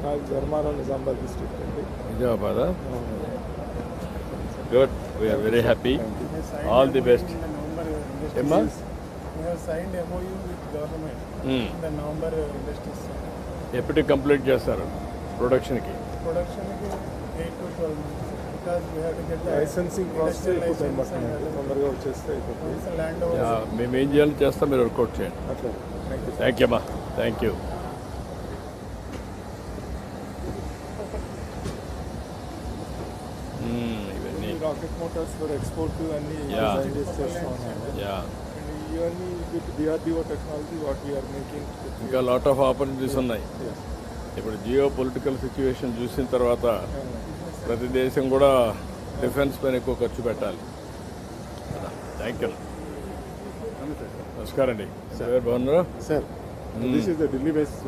Dharmaram Nizamabad district అండి. Nizamabad. Good, we are very happy. All the best. ఏమ్మా? ఎప్పటికి కంప్లీట్ చేస్తారు ప్రొడక్షన్కి? లైసెన్సింగ్ ప్రాసెస్ ఎక్కువ టైం పడుతుంది, తొందరగా వచ్చేస్తే అయిపోతుంది. మేము ఏం చేయాలో చేస్తాం, మీరు వర్కౌట్ చేయండి. థ్యాంక్ యూ అమ్మా, థ్యాంక్ యూ. ఇవన్నీ రాకెట్ మోటార్స్ ఫర్ ఎక్స్పోర్ట్ అన్ని డిజైన్ చేస్తూ ఉన్నాము. ఇవన్నీ with DRDO technology what we are making. ఇంకా లాట్ ఆఫ్ ఆపర్చునిటీస్ ఉన్నాయి. ఇప్పుడు జియో పొలిటికల్ సిచ్యువేషన్ చూసిన తర్వాత ప్రతి దేశం కూడా డిఫెన్స్ పైన ఎక్కువ ఖర్చు పెట్టాలి. Thank you. నమస్కారం అండి. సార్ బాగున్నారా? Sir, this is the Delhi-based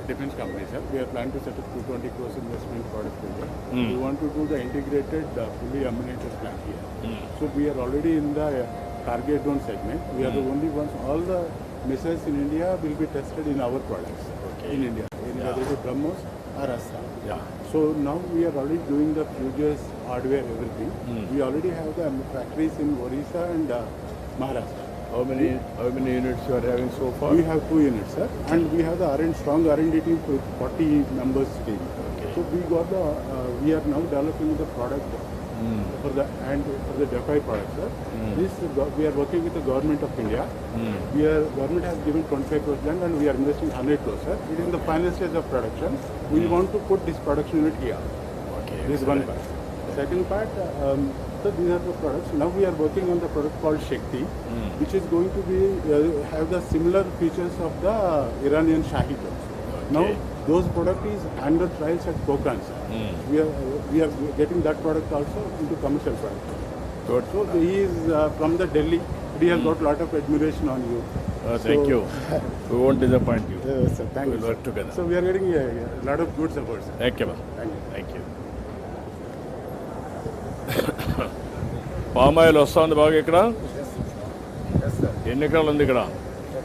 defense company, sir. We are planning to set up 220 crores investment product area. We want to do the integrated, fully ammunition plant here. So we are already in the target drone segment. We are the only ones. All the missiles in India will be tested in our products. In India, whether it is BrahMos or Astra. So now we are already doing the fuses, hardware, everything. We already have the factories in Orissa and Maharashtra. How many units you are having so far? We have 2 units, sir, and we have the strong R&D team with 40 members team. So we got the we are now developing the product for the DEFI product, sir. This we are working with the government of India. Government has given 25 crores land and we are investing 100 crores, sir. It is in the final stage of production. We want to put this production unit here. This is one part. Second part, so these are the products. Now we are working on the product called Shakti, which is going to be have the similar features of the Iranian Shahi drones. Now those product is under trials at Pokhran. We are getting that product also into commercial product. Good. So he is from the Delhi. He has got a lot of admiration on you. Thank you. We won't disappoint you. Sir, thank you. We'll work together. So we are getting a lot of good support, sir. Thank you, ma. Thank you. Thank you. Palm oil వస్తుంది బాగా ఇక్కడ. ఎన్ని ఎకరాలు ఉంది ఇక్కడ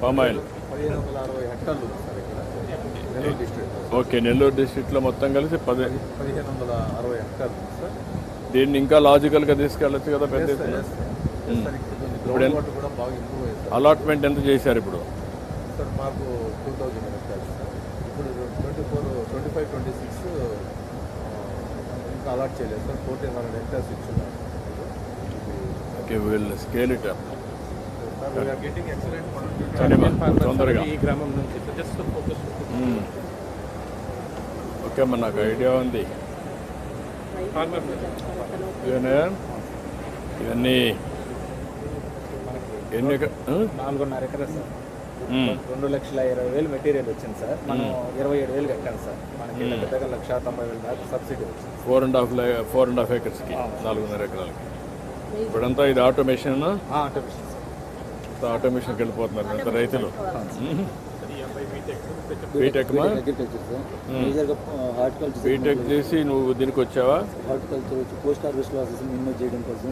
palm oil? 1560 హెక్టార్లు sir ఇక్కడ Nellore district. Okay, Nellore డిస్ట్రిక్ట్లో మొత్తం కలిసి 1560 హెక్టార్లు సార్. దీన్ని ఇంకా లాజికల్గా తీసుకెళ్ళచ్చు కదా పెద్ద ఎత్తున. కూడా బాగా ఇంప్రూవ్ అయ్యింది. అలాట్మెంట్ ఎంత చేశారు ఇప్పుడు? సార్ మాకు 2000 హెక్టార్స్ సార్. ఇప్పుడు 25, 26 ఇంకా అలాట్ చేయలేదు సార్. 1400 హెక్టార్స్ ఇచ్చున్నారు. Okay, will scale it up. తొందరగా ఈ గ్రామం నుంచి జస్ట్ ఫోకస్. ఓకే అమ్మ, నాకు ఐడియా ఉంది. ఇవన్నీ ఎన్ని 4.5 ఎకరా సార్. 2,20,000 మెటీరియల్ వచ్చింది సార్. మనం 27,000 కట్టాను సార్. మనకి పెద్దగా 1,90,000 దాకా సబ్సిడీ వచ్చింది. 4.5 acresకి 4.5 ఎకరాలకి. ఇప్పుడంతా ఇది ఆటోమేషన్. ఆటోమేషన్కి వెళ్ళిపోతున్నారు అంత రైతులు. బీటెక్ బీటెక్ చేసి నువ్వు దీనికి వచ్చావా? హార్టికల్చర్ వచ్చి పోస్ట్ హార్వెస్ట్ లాసెస్ మినిమైజ్ చేయడం కోసం,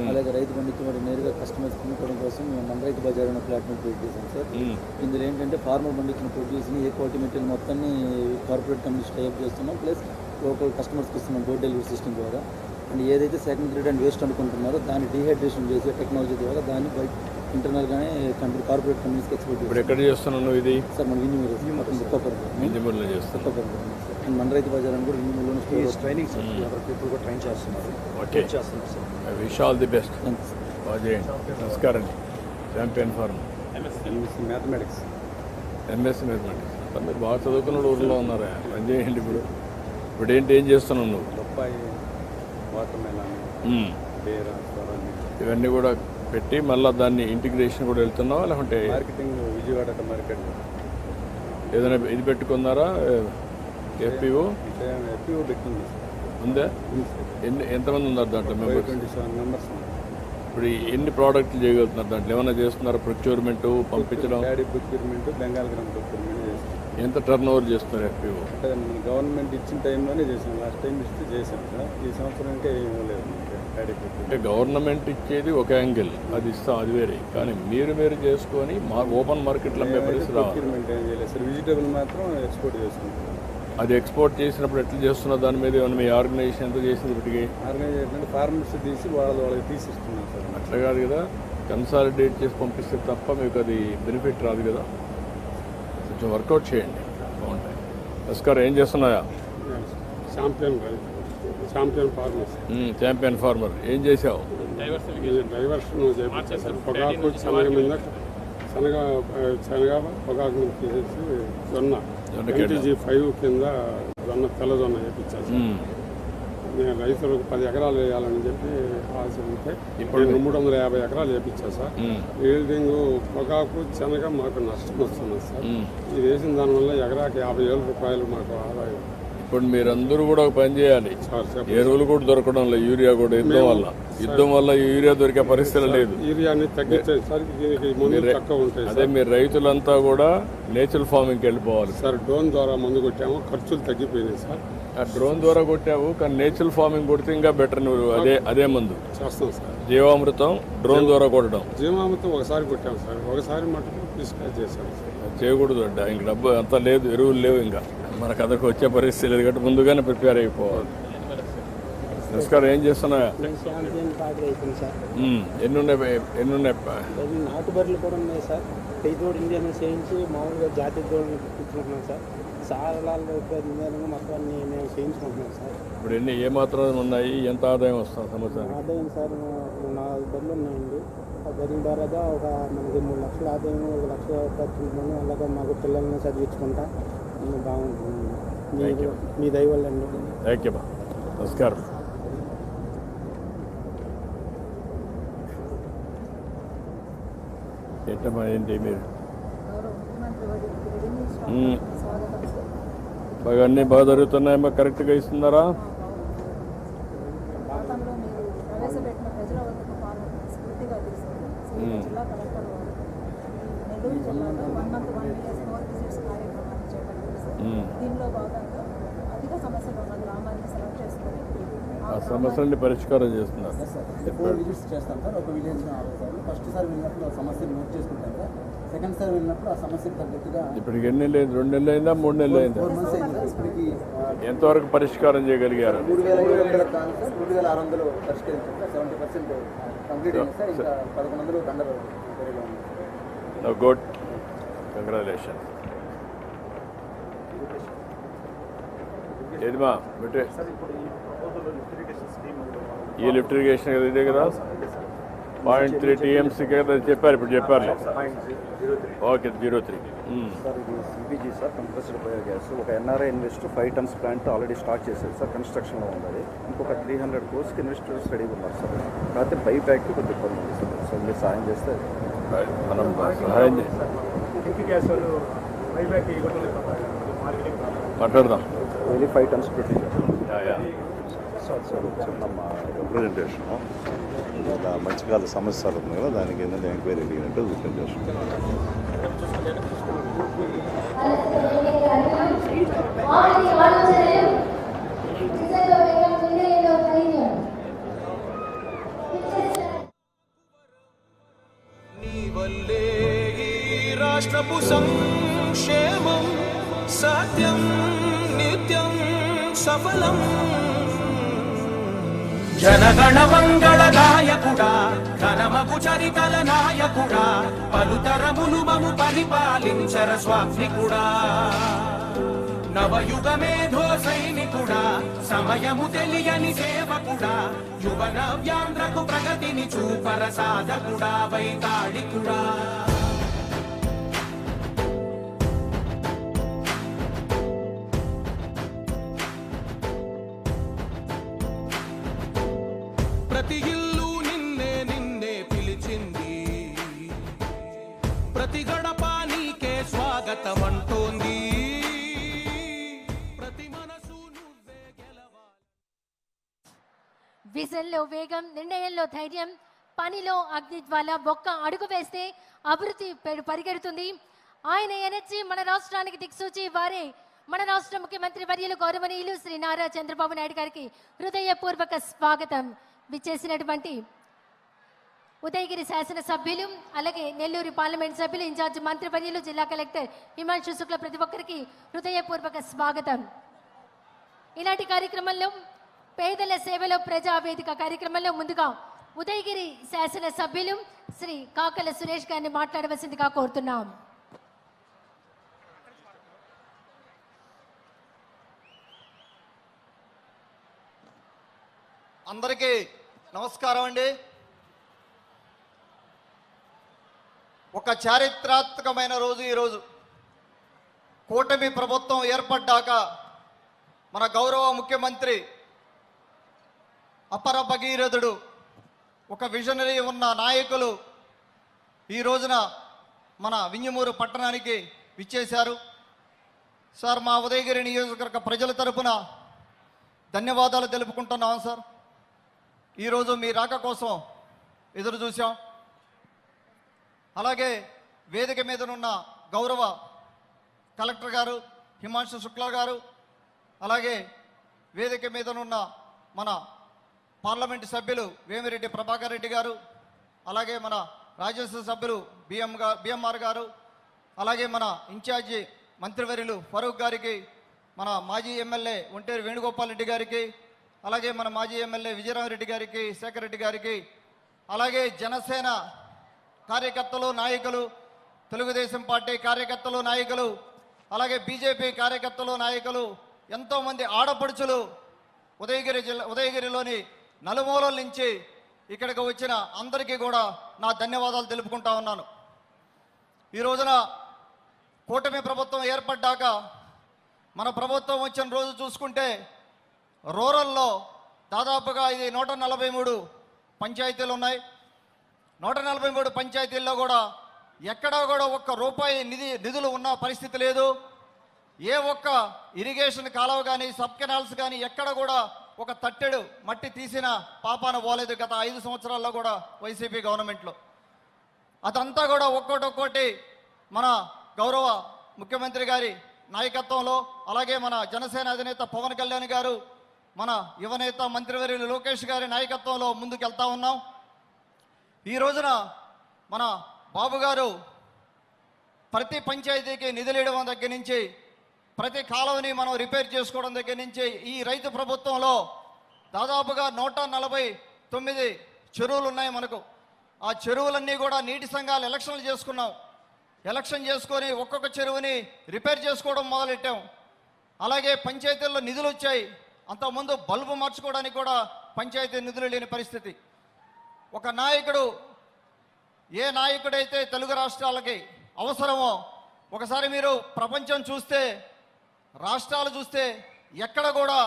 అలాగే రైతు బండికి మరి నేరుగా కస్టమర్స్ కొనుక్కోవడం కోసం మేము మన రైతు బజార్ అనే ప్లాట్ఫామ్ క్రియేట్ చేశాం సార్. ఇందులో ఏంటంటే ఫార్మర్ పండించిన ప్రొడ్యూస్ని ఏ క్వాలిటీ మెటీరియల్ మొత్తాన్ని కార్పొరేట్ కంపెనీస్ టైప్ చేస్తున్నాం, ప్లస్ లోకల్ కస్టమర్స్కి ఇస్తున్నాం డోర్ డెలివరీ సిస్టమ్ ద్వారా. అండ్ ఏదైతే సెకండ్ గ్రేడ్ అండ్ వేస్ట్ అనుకుంటున్నారో దాన్ని డీహైడ్రేషన్ చేసే టెక్నాలజీ ద్వారా దాన్ని బయట ఇంటర్నల్గానే కంపెనీ కార్పొరేట్ కంపెనీస్కి ఎక్స్పోర్ట్. ఇప్పుడు ఎక్కడ చేస్తున్నాను ఇది? సార్ మన వింజమూరులో చేస్తాం. అండ్ మన రైతు బజార్ అని కూడా వింజమూరులోనే ట్రైనింగ్ సార్. పీపుల్ కూడా ట్రైన్ చేస్తున్నారు. ఓకే, చేస్తున్నారు sir. Wish all the best. నమస్కారం అండి. Champion farm MSc mathematics. MSc mathematics. మీరు బాగా చదువుకున్న ఊళ్ళో ఉన్నారా? పని చేయండి. ఇప్పుడు ఏం చేస్తున్నావు నువ్వు? బొప్పాయి, వాటర్ మెలాన్, బేరా, ఇవన్నీ కూడా పెట్టి మళ్ళీ దాన్ని ఇంటిగ్రేషన్ కూడా వెళ్తున్నావా, లేకుంటే మార్కెటింగ్ విజయవాడ మార్కెట్ ఏదైనా ఇది పెట్టుకున్నారా? ఎఫ్పిఓ పెట్టింది ఉందా? ఎంతమంది ఉన్నారు దాంట్లో మెంబర్స్? 27 మెంబర్స్. ఇప్పుడు ఎన్ని ప్రోడక్ట్లు చేయగలుగుతున్నారు దాంట్లో? ఏమైనా చేస్తున్నారా? ప్రొక్యూర్మెంట్, పంపించడం, ప్రొక్యూర్మెంట్, బెంగాల్ గ్రామ్ ప్రొక్యూర్మెంట్ చేస్తాం. ఎంత టర్న్ ఓవర్ చేస్తున్నారు ఎఫ్పిఓ? అంటే గవర్నమెంట్ ఇచ్చిన టైంలోనే చేసాం. లాస్ట్ టైం ఇస్తే చేసాం సార్. ఈ సంవత్సరం ఇంకా ఏమీ లేదు. అంటే గవర్నమెంట్ ఇచ్చేది ఒక యాంగిల్, అది ఇస్తాం, అది వేరే. కానీ మీరు చేసుకొని మా ఓపెన్ మార్కెట్లో అమ్మే పరిస్థితి రావాలి. ప్రొక్యూర్మెంట్ ఏం చేయలేదు సార్. వెజిటేబుల్ మాత్రం ఎక్స్పోర్ట్ చేసుకుంటాం. అది ఎక్స్పోర్ట్ చేసినప్పుడు ఎట్లా చేస్తున్నా దాని మీద ఏమైనా మీ ఆర్గనైజేషన్ ఎంత చేసింది ఇప్పటికి? ఆర్గనైజేషన్ ఫార్మర్స్ తీసి వాళ్ళకి తీసిస్తున్నాం సార్. అట్లా కాదు కదా, కన్సాలిడేట్ చేసి పంపిస్తే తప్ప మీకు అది బెనిఫిట్ రాదు కదా. కొంచెం వర్కౌట్ చేయండి, బాగుంటాయి. నమస్కారం, ఏం చేస్తున్నాయా? Champion farmers. ఛాంపియన్ ఫార్మర్ ఏం చేసావు? డైవర్షన్ చేయించారు. పొగాకు శనగ మీద శనగ పొగాకు మీద తీసేసి జొన్న KTG5 కింద తెల్ల జొన్న వేయించారు. నేను రైతులకు 10 ఎకరాలు వేయాలని చెప్పి ఆశ ఉంటే ఇప్పుడు 350 ఎకరాలు వేయించాను సార్. ఈల్డింగ్ పొగాకు శనగ మాకు నష్టం వస్తున్నది సార్. ఇది వేసిన దానివల్ల ఎకరాకి 50,000 రూపాయలు మాకు ఆదాయం. ఇప్పుడు మీరందరూ కూడా ఒక పని చేయాలి. ఎరువులు కూడా దొరకడం లేదు, యూరియా కూడా యుద్ధం వల్ల యూరియా దొరికే పరిస్థితి లేదు. యూరియాని తగ్గించాయి సార్, దీనికి మందులు తక్కువ ఉంటాయి. అదే మీరు రైతులంతా కూడా నేచురల్ ఫార్మింగ్కి వెళ్ళిపోవాలి సార్. డ్రోన్ ద్వారా మందు కొట్టాము, ఖర్చులు తగ్గిపోయినాయి సార్. ఆ డ్రోన్ ద్వారా కొట్టావు, కానీ నేచురల్ ఫార్మింగ్ కొడితే ఇంకా బెటర్. నువ్వు అదే మందు చేస్తాం సార్. జీవామృతం డ్రోన్ ద్వారా కొట్టడం. జీవామృతం ఒకసారి కొట్టాము సార్, ఒకసారి మటుకు డిస్కస్ చేశాను సార్. చేయకూడదు అంట, ఇంక డబ్బు అంతా లేదు, ఎరువులు లేవు, ఇంకా మనకు అదొక వచ్చే పరిస్థితి లేదు కాబట్టి ముందుగానే ప్రిపేర్ అయిపోవాలి. నమస్కారం, ఏం చేస్తున్నా? ఎన్ని ఉన్నాయి? నాటు బర్రెలు కూడా ఉన్నాయి సార్. పెయితోడు ఇండియన్ చేయించి మామూలుగా జాతీయ దూడలు కూర్చుంటున్నాం సార్. సారాలు మొత్తం అన్ని మేము చేయించుకుంటున్నాం సార్. ఇప్పుడు ఏ మాత్రం ఉన్నాయి? ఎంత ఆదాయం వస్తుంది సంవత్సరం? ఆదాయం సార్ 4 బర్రెలు ఉన్నాయండి. ఆ బర్రెల ద్వారా మనకి 3 లక్షల ఆదాయం, 1 లక్ష ఖర్చు ఉంటుంది. అలాగే మాకు పిల్లల్ని చదివించుకుంటా బాగుంటుంది. మీ దయ వల్ల అండి. Thank you. నమస్కారం. ఏంటమ్మా, ఏంటి మీరు బాగా అన్నీ బాగా జరుగుతున్నాయమ్మా? కరెక్ట్గా ఇస్తున్నారా? ఆ సమస్యల్ని పరిష్కారం చేస్తున్నారు. 4 విజిట్స్ చేస్తాం సార్. ఒక విలేజ్ ఫస్ట్ సారి వెళ్ళినప్పుడు ఆ సమస్యను నోట్ చేసుకుంటాం సార్. సెకండ్ సారి వెళ్ళినప్పుడు ఆ సమస్యకు తగ్గట్టుగా ఇప్పటికి ఎన్ని నెలలు అయింది? 2 నెలలు అయిందా, 3 నెలలు అయిందా? 4 months అయింది. ఇప్పటికి ఎంతవరకు పరిష్కారం చేయగలిగారు? 3,700 కాదు సార్, 3,600 పరిష్కరించాం సార్. 70% కంప్లీట్ అయింది సార్. ఇంకా 1,100 టండర్ వేరేగా ఉంది. Good, congratulation. ఏదిమా బిట్టే ఈ లిఫ్ట్ ఇరిగేషన్ కదా, ఇదే కదా 0.3 TMC కదా చెప్పారు, ఇప్పుడు చెప్పారు. ఓకే, 03. సార్ ఇది CBG సార్, కంప్రెస్డ్ బయోగ్యాస్. ఒక NRI investor 5 tons plant already start చేశారు సార్, కన్స్ట్రక్షన్లో ఉంది. ఇంకొక 300 crores ఇన్వెస్టర్స్ రెడీగా ఉన్నారు సార్. కాకపోతే బైబ్యాక్కి కొద్దిగా ఇబ్బంది ఉంది సార్. సో మీరు సాయం చేస్తే మనం సహాయం మాట్లాడదాం. ఓన్లీ 5 tons ప్రొడ్యూస్ సార్ ನಮ್ಮ ರಿಪ್ರೆಸೆಂಟೇಷನು మధ్యకాల సమస్యలు ఉంది కదా, దానికి ఏంటంటే ఎంక్వైరీ అడిగినట్టు రిప్రజెంటేషన్. రాష్ట్రపు సంక్షేమం సత్యం నిత్యం సఫలం. జనగణ మంగళ నాయకుడా, ఘనమగు చరితల నాయకుడా, పలుతరములు మము పరిపాలించర స్వామికుడా. నవయుగ మేధో సైనికుడా, సమయము తెలియని సేవకుడా, యువన వ్యాంధ్రకు ప్రగతిని చూపర సాధకుడా, వైతాళికుడా. ప్రతి ఇల్లు నిన్నే నిన్నే పిలిచింది, ప్రతి గడప నీకే స్వాగతం అంటోంది, ప్రతి మనసు నువ్వే గెలవాలి. విజన్లో వేగం, నిర్ణయంలో ధైర్యం, పనిలో అగ్నిజ్వాల. ఒక్క అడుగు వేస్తే అభివృద్ధి పరిగెడుతుంది. ఆయన ఎనర్జీ మన రాష్ట్రానికి దిక్సూచి. వారే మన రాష్ట్ర ముఖ్యమంత్రి వర్యులు గౌరవనీయులు శ్రీ నారా చంద్రబాబు నాయుడు గారికి హృదయపూర్వక స్వాగతం. విచ్చేసినటువంటి ఉదయగిరి శాసనసభ్యులు, అలాగే నెల్లూరు పార్లమెంట్ సభ్యులు, ఇన్ఛార్జ్ మంత్రివర్యులు, జిల్లా కలెక్టర్ హిమాంశు శుక్ల, ప్రతి ఒక్కరికి హృదయపూర్వక స్వాగతం. ఈనాటి కార్యక్రమంలో పేదల సేవలో ప్రజావేదిక కార్యక్రమంలో ముందుగా ఉదయగిరి శాసన సభ్యులు శ్రీ కాకల సురేష్ గారిని మాట్లాడవలసిందిగా కోరుతున్నాం. అందరికీ నమస్కారం అండి. ఒక చారిత్రాత్మకమైన రోజు ఈరోజు. కూటమి ప్రభుత్వం ఏర్పడ్డాక మన గౌరవ ముఖ్యమంత్రి అపర భగీరథుడు, ఒక విజనరీ ఉన్న నాయకులు ఈ రోజున మన వింజమూరు పట్టణానికి విచ్చేశారు. సార్, మా ఉదయగిరి నియోజకవర్గ ప్రజల తరపున ధన్యవాదాలు తెలుపుకుంటున్నాం సార్. ఈరోజు మీ రాక కోసం ఎదురు చూసాం. అలాగే వేదిక మీదనున్న గౌరవ కలెక్టర్ గారు హిమాంశు శుక్లా గారు, అలాగే వేదిక మీదనున్న మన పార్లమెంటు సభ్యులు వేమిరెడ్డి ప్రభాకర్ రెడ్డి గారు, అలాగే మన రాజ్యసభ సభ్యులు బిఎంఆర్ గారు, అలాగే మన ఇన్ఛార్జి మంత్రివర్యులు ఫరూక్ గారికి, మన మాజీ ఎమ్మెల్యే ఒంటేరు వేణుగోపాల్ రెడ్డి గారికి, అలాగే మన మాజీ ఎమ్మెల్యే విజయరామరెడ్డి గారికి, శేఖర్ రెడ్డి గారికి, అలాగే జనసేన కార్యకర్తలు నాయకులు, తెలుగుదేశం పార్టీ కార్యకర్తలు నాయకులు, అలాగే బీజేపీ కార్యకర్తలు నాయకులు, ఎంతోమంది ఆడపడుచులు, ఉదయగిరిలోని నలుమూలల నుంచి ఇక్కడికి వచ్చిన అందరికీ కూడా నా ధన్యవాదాలు తెలుపుకుంటా ఉన్నాను. ఈ రోజున కూటమి ప్రభుత్వం ఏర్పడ్డాక మన ప్రభుత్వం వచ్చిన రోజు చూసుకుంటే రూరల్లో దాదాపుగా ఇది 143 పంచాయతీలు ఉన్నాయి. 143 పంచాయతీల్లో కూడా ఎక్కడా కూడా ఒక్క రూపాయి నిధులు ఉన్న పరిస్థితి లేదు. ఏ ఒక్క ఇరిగేషన్ కాలువ కానీ సబ్ కెనాల్స్ కానీ ఎక్కడ కూడా ఒక తట్టెడు మట్టి తీసిన పాపాన పోలేదు గత 5 సంవత్సరాల్లో కూడా వైసీపీ గవర్నమెంట్లో. అదంతా కూడా ఒక్కోటి మన గౌరవ ముఖ్యమంత్రి గారి నాయకత్వంలో, అలాగే మన జనసేన అధినేత పవన్ కళ్యాణ్ గారు, మన యువనేత మంత్రివర్యులు లోకేష్ గారి నాయకత్వంలో ముందుకు వెళ్తా ఉన్నాం. ఈ రోజున మన బాబు గారు ప్రతి పంచాయతీకి నిధులు ఇవ్వడం దగ్గర నుంచి, ప్రతి కాలువని మనం రిపేర్ చేసుకోవడం దగ్గర నుంచి, ఈ రైతు ప్రభుత్వంలో దాదాపుగా 149 చెరువులు ఉన్నాయి మనకు. ఆ చెరువులన్నీ కూడా నీటి సంఘాలు ఎలక్షన్లు చేసుకున్నాం. ఎలక్షన్ చేసుకొని ఒక్కొక్క చెరువుని రిపేర్ చేసుకోవడం మొదలెట్టాం. అలాగే పంచాయతీల్లో నిధులు వచ్చాయి. అంతకుముందు బల్బు మార్చుకోవడానికి కూడా పంచాయతీ నిధులు లేని పరిస్థితి. ఒక నాయకుడు, ఏ నాయకుడైతే తెలుగు రాష్ట్రాలకి అవసరమో, ఒకసారి మీరు ప్రపంచం చూస్తే, రాష్ట్రాలు చూస్తే ఎక్కడ కూడా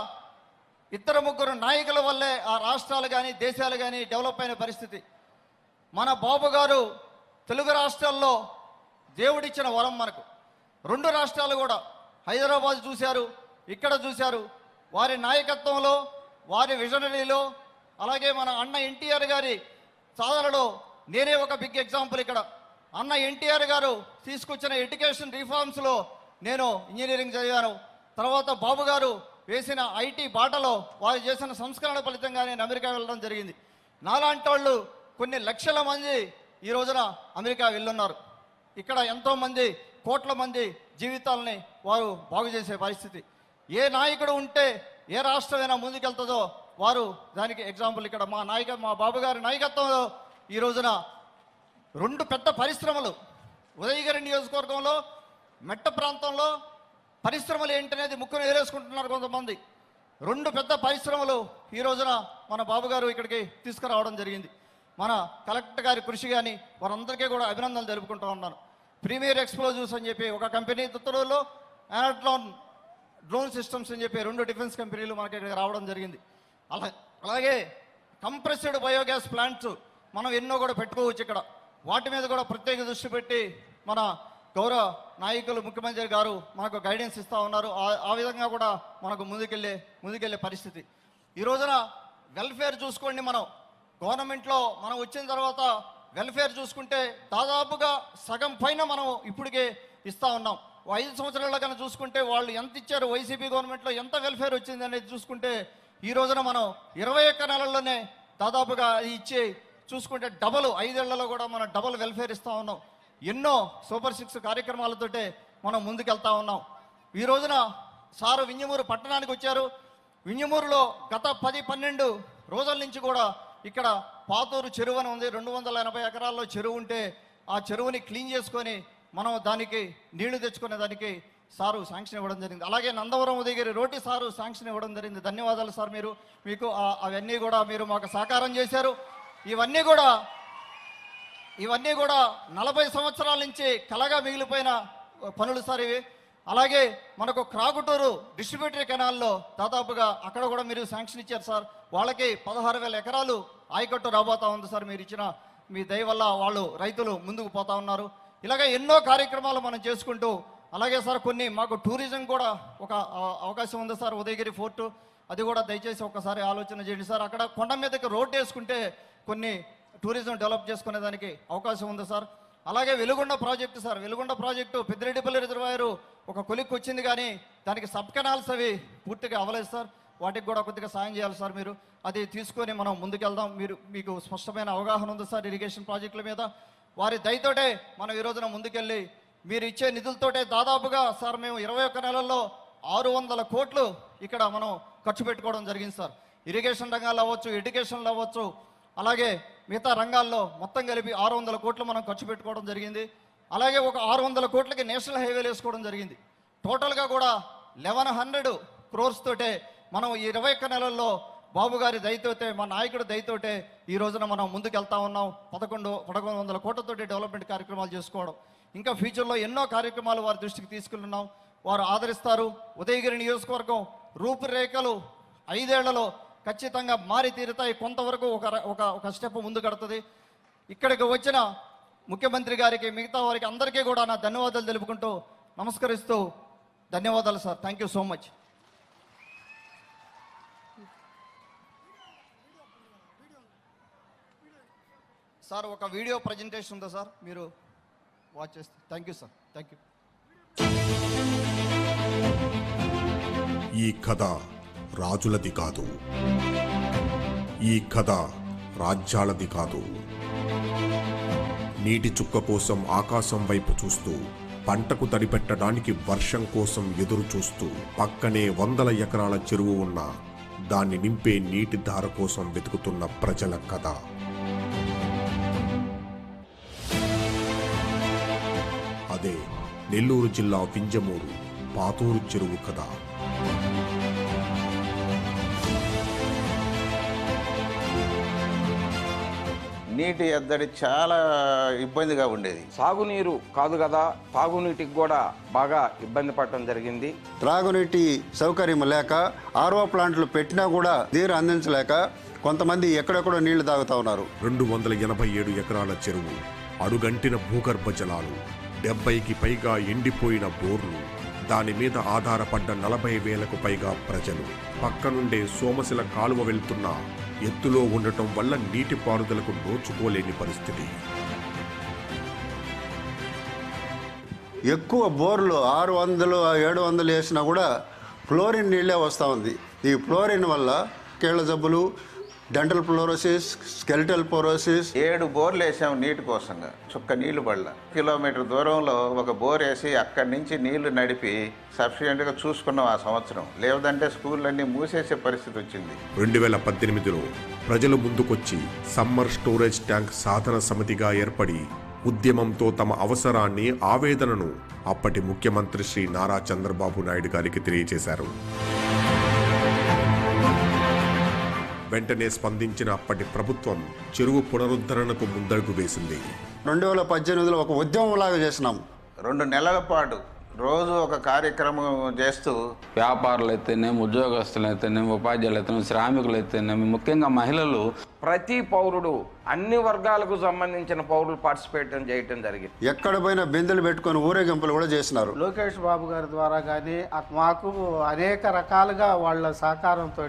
2-3 నాయకుల వల్లే ఆ రాష్ట్రాలు కానీ దేశాలు కానీ డెవలప్ అయిన పరిస్థితి. మన బాబు గారు తెలుగు రాష్ట్రాల్లో దేవుడిచ్చిన వరం మనకు. 2 రాష్ట్రాలు కూడా హైదరాబాద్ చూశారు, ఇక్కడ చూశారు. వారి నాయకత్వంలో, వారి విజనరీలో, అలాగే మన అన్న ఎన్టీఆర్ గారి సాధనలో నేనే ఒక బిగ్ ఎగ్జాంపుల్. ఇక్కడ అన్న ఎన్టీఆర్ గారు తీసుకొచ్చిన ఎడ్యుకేషన్ రిఫార్మ్స్లో నేను ఇంజనీరింగ్ చదివాను. తర్వాత బాబు గారు వేసిన ఐటీ బాటలో వారు చేసిన సంస్కరణ ఫలితంగా నేను అమెరికా వెళ్ళడం జరిగింది. నాలాంటి వాళ్ళు కొన్ని లక్షల మంది ఈ రోజున అమెరికా వెళ్ళున్నారు. ఇక్కడ ఎంతోమంది, కోట్ల మంది జీవితాలని వారు బాగు చేసే పరిస్థితి. ఏ నాయకుడు ఉంటే ఏ రాష్ట్రమైనా ముందుకెళ్తుందో వారు దానికి ఎగ్జాంపుల్. ఇక్కడ మా బాబు గారి నాయకత్వంలో ఈ రోజున 2 పెద్ద పరిశ్రమలు ఉదయగిరి నియోజకవర్గంలో మెట్ట ప్రాంతంలో పరిశ్రమలు ఏంటనేది ముక్కును ఏరేసుకుంటున్నారు కొంతమంది. 2 పెద్ద పరిశ్రమలు ఈ రోజున మన బాబు గారు ఇక్కడికి తీసుకురావడం జరిగింది. మన కలెక్టర్ గారి కృషి కానీ వారందరికీ కూడా అభినందనలు తెలుపుకుంటూ ఉన్నాను. ప్రీమియర్ ఎక్స్ప్లోజివ్స్ అని చెప్పి ఒక కంపెనీ, తుత్తూరులో యానట్లాన్ డ్రోన్ సిస్టమ్స్ అని చెప్పి 2 డిఫెన్స్ కంపెనీలు మనకి ఇక్కడికి రావడం జరిగింది. అలాగే కంప్రెస్డ్ బయోగ్యాస్ ప్లాంట్స్ మనం ఎన్నో కూడా పెట్టుకోవచ్చు ఇక్కడ. వాటి మీద కూడా ప్రత్యేక దృష్టి పెట్టి మన గౌరవ నాయకులు ముఖ్యమంత్రి గారు మనకు గైడెన్స్ ఇస్తూ ఉన్నారు. ఆ విధంగా కూడా మనకు ముందుకెళ్ళే పరిస్థితి. ఈ రోజున వెల్ఫేర్ చూసుకోండి. మనం గవర్నమెంట్లో మనం వచ్చిన తర్వాత వెల్ఫేర్ చూసుకుంటే దాదాపుగా సగం పైన మనం ఇప్పటికే ఇస్తూ ఉన్నాం. 5 సంవత్సరాల కన్నా చూసుకుంటే వాళ్ళు ఎంత ఇచ్చారు, వైసీపీ గవర్నమెంట్లో ఎంత వెల్ఫేర్ వచ్చింది అనేది చూసుకుంటే ఈ రోజున మనం 21 నెలల్లోనే దాదాపుగా ఇచ్చి చూసుకుంటే డబల్ 5 ఏళ్లలో కూడా మనం డబల్ వెల్ఫేర్ ఇస్తూ ఉన్నాం. ఎన్నో సూపర్ 6 కార్యక్రమాలతోటే మనం ముందుకెళ్తా ఉన్నాం. ఈ రోజున సారు వింజమూరు పట్టణానికి వచ్చారు. వింజమూరులో గత 10-12 రోజుల నుంచి కూడా ఇక్కడ పాతూరు చెరువు అని ఉంది. 280 ఎకరాల్లో చెరువు ఉంటే ఆ చెరువుని క్లీన్ చేసుకొని మనం దానికి నీళ్లు తెచ్చుకునే దానికి సారు శాంక్షన్ ఇవ్వడం జరిగింది. అలాగే Nandavaram Udayagiri road sir sanction ఇవ్వడం జరిగింది. ధన్యవాదాలు సార్, మీకు అవన్నీ కూడా మీరు మాకు సహకారం చేశారు. ఇవన్నీ కూడా 40 సంవత్సరాల నుంచి కలగా మిగిలిపోయిన పనులు సార్ ఇవి. అలాగే మనకు క్రాగుటూరు డిస్ట్రిబ్యూటరీ కెనాల్లో దాదాపుగా అక్కడ కూడా మీరు శాంక్షన్ ఇచ్చారు సార్. వాళ్ళకి 16,000 ఎకరాలు ఆయకట్టు రాబోతా ఉంది సార్. మీరు ఇచ్చిన మీ దయ వల్ల వాళ్ళు రైతులు ముందుకు పోతా ఉన్నారు. ఇలాగే ఎన్నో కార్యక్రమాలు మనం చేసుకుంటూ, అలాగే సార్ కొన్ని మాకు టూరిజం కూడా ఒక అవకాశం ఉంది సార్. ఉదయగిరి ఫోర్టు అది కూడా దయచేసి ఒకసారి ఆలోచన చేయండి సార్. అక్కడ కొండ మీదకి రోడ్డు వేసుకుంటే కొన్ని టూరిజం డెవలప్ చేసుకునేదానికి అవకాశం ఉంది సార్. అలాగే Veligonda project sir, Veligonda project Peddireddipalli reservoir ఒక కొలిక్కి వచ్చింది, కానీ దానికి సబ్ కెనాల్స్ అవి పూర్తిగా అవ్వలేదు సార్. వాటికి కూడా కొద్దిగా సాయం చేయాలి సార్. మీరు అది తీసుకొని మనం ముందుకెళ్దాం. మీకు స్పష్టమైన అవగాహన ఉంది సార్ ఇరిగేషన్ ప్రాజెక్టుల మీద. వారి దయతోటే మనం ఈ రోజున ముందుకెళ్ళి మీరు ఇచ్చే నిధులతోటే దాదాపుగా సార్ మేము 21 నెలల్లో 600 కోట్లు ఇక్కడ మనం ఖర్చు పెట్టుకోవడం జరిగింది సార్. ఇరిగేషన్ రంగాల్లో అవ్వచ్చు, ఎడ్యుకేషన్లో అవ్వచ్చు, అలాగే మిగతా రంగాల్లో మొత్తం కలిపి 600 కోట్లు మనం ఖర్చు పెట్టుకోవడం జరిగింది. అలాగే ఒక 600 కోట్లకి నేషనల్ హైవేలు వేసుకోవడం జరిగింది. టోటల్గా కూడా 1100 crores తోటే మనం ఈ 21 నెలల్లో బాబు గారి దయతోటే, మా నాయకుడి దయతోటే ఈ రోజున మనం ముందుకు వెళ్తా ఉన్నాం. 1100 కోట్లతోటి డెవలప్మెంట్ కార్యక్రమాలు చేసుకోవడం, ఇంకా ఫ్యూచర్లో ఎన్నో కార్యక్రమాలు వారి దృష్టికి తీసుకెళ్ళున్నాం. వారు ఆదరిస్తారు. ఉదయగిరి నియోజకవర్గం రూపురేఖలు 5 ఏళ్లలో ఖచ్చితంగా మారి తీరుతాయి. కొంతవరకు ఒక స్టెప్ ముందు కడుతుంది. ఇక్కడికి వచ్చిన ముఖ్యమంత్రి గారికి, మిగతా వారికి అందరికీ కూడా నా ధన్యవాదాలు తెలుపుకుంటూ నమస్కరిస్తూ ధన్యవాదాలు sir. Thank you so much sir. ఒక వీడియో ప్రజెంటేషన్ ఉందా సార్, మీరు వాచ్ చేస్తే. Thank you sir, thank you. ఈ కథ రాజులది కాదు, ఈ కథ రాజ్యాలది కాదు. నీటి చుక్క కోసం ఆకాశం వైపు చూస్తూ, పంటకు తడిపెట్టడానికి వర్షం కోసం ఎదురు చూస్తూ, పక్కనే 100 ఎకరాల చెరువు ఉన్న దాన్ని నింపే నీటి ధార కోసం వెతుకుతున్న ప్రజల కథ. అదే నెల్లూరు జిల్లా వింజమూరు పాతూరు చెరువు కథ. నీటి ఎద్దడి చాలా ఇబ్బందిగా ఉండేది. సాగునీరు కాదు కదా, తాగునీటికి కూడా బాగా ఇబ్బంది పడటం జరిగింది. త్రాగునీటి సౌకర్యం లేక ఆర్ఓ ప్లాంట్లు పెట్టినా కూడా నీరు అందించలేక కొంతమంది ఎక్కడెక్కడో నీళ్లు తాగుతా ఉన్నారు. 287 ఎకరాల చెరువు, అడుగంటిన భూగర్భ జలాలు, 70కి పైగా ఎండిపోయిన బోర్లు, దాని మీద ఆధారపడ్డ 40,000కు పైగా ప్రజలు. పక్కనుండే సోమశిల కాలువ వెళ్తున్న ఎత్తులో ఉండటం వల్ల నీటిపారుదలకు నోచుకోలేని పరిస్థితి. ఎక్కువ బోర్లు 600, 700 వేసినా కూడా ఫ్లోరిన్ నీళ్ళే వస్తూ ఉంది. ఈ ఫ్లోరిన్ వల్ల కీళ్ళ జబ్బులు, డెంటల్ ఫ్లోరోసిస్, స్కెలిటల్ పోరోసిస్. 7 బోర్లు వేసాము నీటి కోసంగా, చుక్క నీళ్లు పడల. కిలోమీటర్ దూరంలో ఒక బోర్ వేసి అక్కడి నుంచి నీళ్లు నడిపి సఫిషియెంట్గా చూసుకున్నాం ఆ సంవత్సరం. లేదంటే స్కూళ్ళన్నీ మూసేసే పరిస్థితి వచ్చింది. 2018లో ప్రజలు ముందుకొచ్చి సమ్మర్ స్టోరేజ్ ట్యాంక్ సాధన సమితిగా ఏర్పడి ఉద్యమంతో తమ అవసరాన్ని, ఆవేదనను అప్పటి ముఖ్యమంత్రి శ్రీ నారా చంద్రబాబు నాయుడు గారికి తెలియజేశారు. వెంటనే స్పందించిన అప్పటి ప్రభుత్వం చెరువు పునరుద్ధరణకు ముందడుగు వేసింది. 2018లో ఒక ఉద్యమంలాగా చేసినాం. 2 నెలల పాటు రోజు ఒక కార్యక్రమం చేస్తూ వ్యాపారులు అయితేనేమి, ఉద్యోగస్తులు అయితేనేమి, ఉపాధ్యాయులు అయితేనేమి, శ్రామికులు అయితేనేమి, ముఖ్యంగా మహిళలు, ప్రతి పౌరుడు, అన్ని వర్గాలకు సంబంధించిన పౌరులు పార్టిసిపేట్ చేయటం జరిగింది. ఎక్కడ పోయినా బిందెలు పెట్టుకొని ఊరేగింపులు కూడా చేసినారు. లోకేష్ బాబు గారి ద్వారా కానీ మాకు అనేక రకాలుగా వాళ్ళ సహకారంతో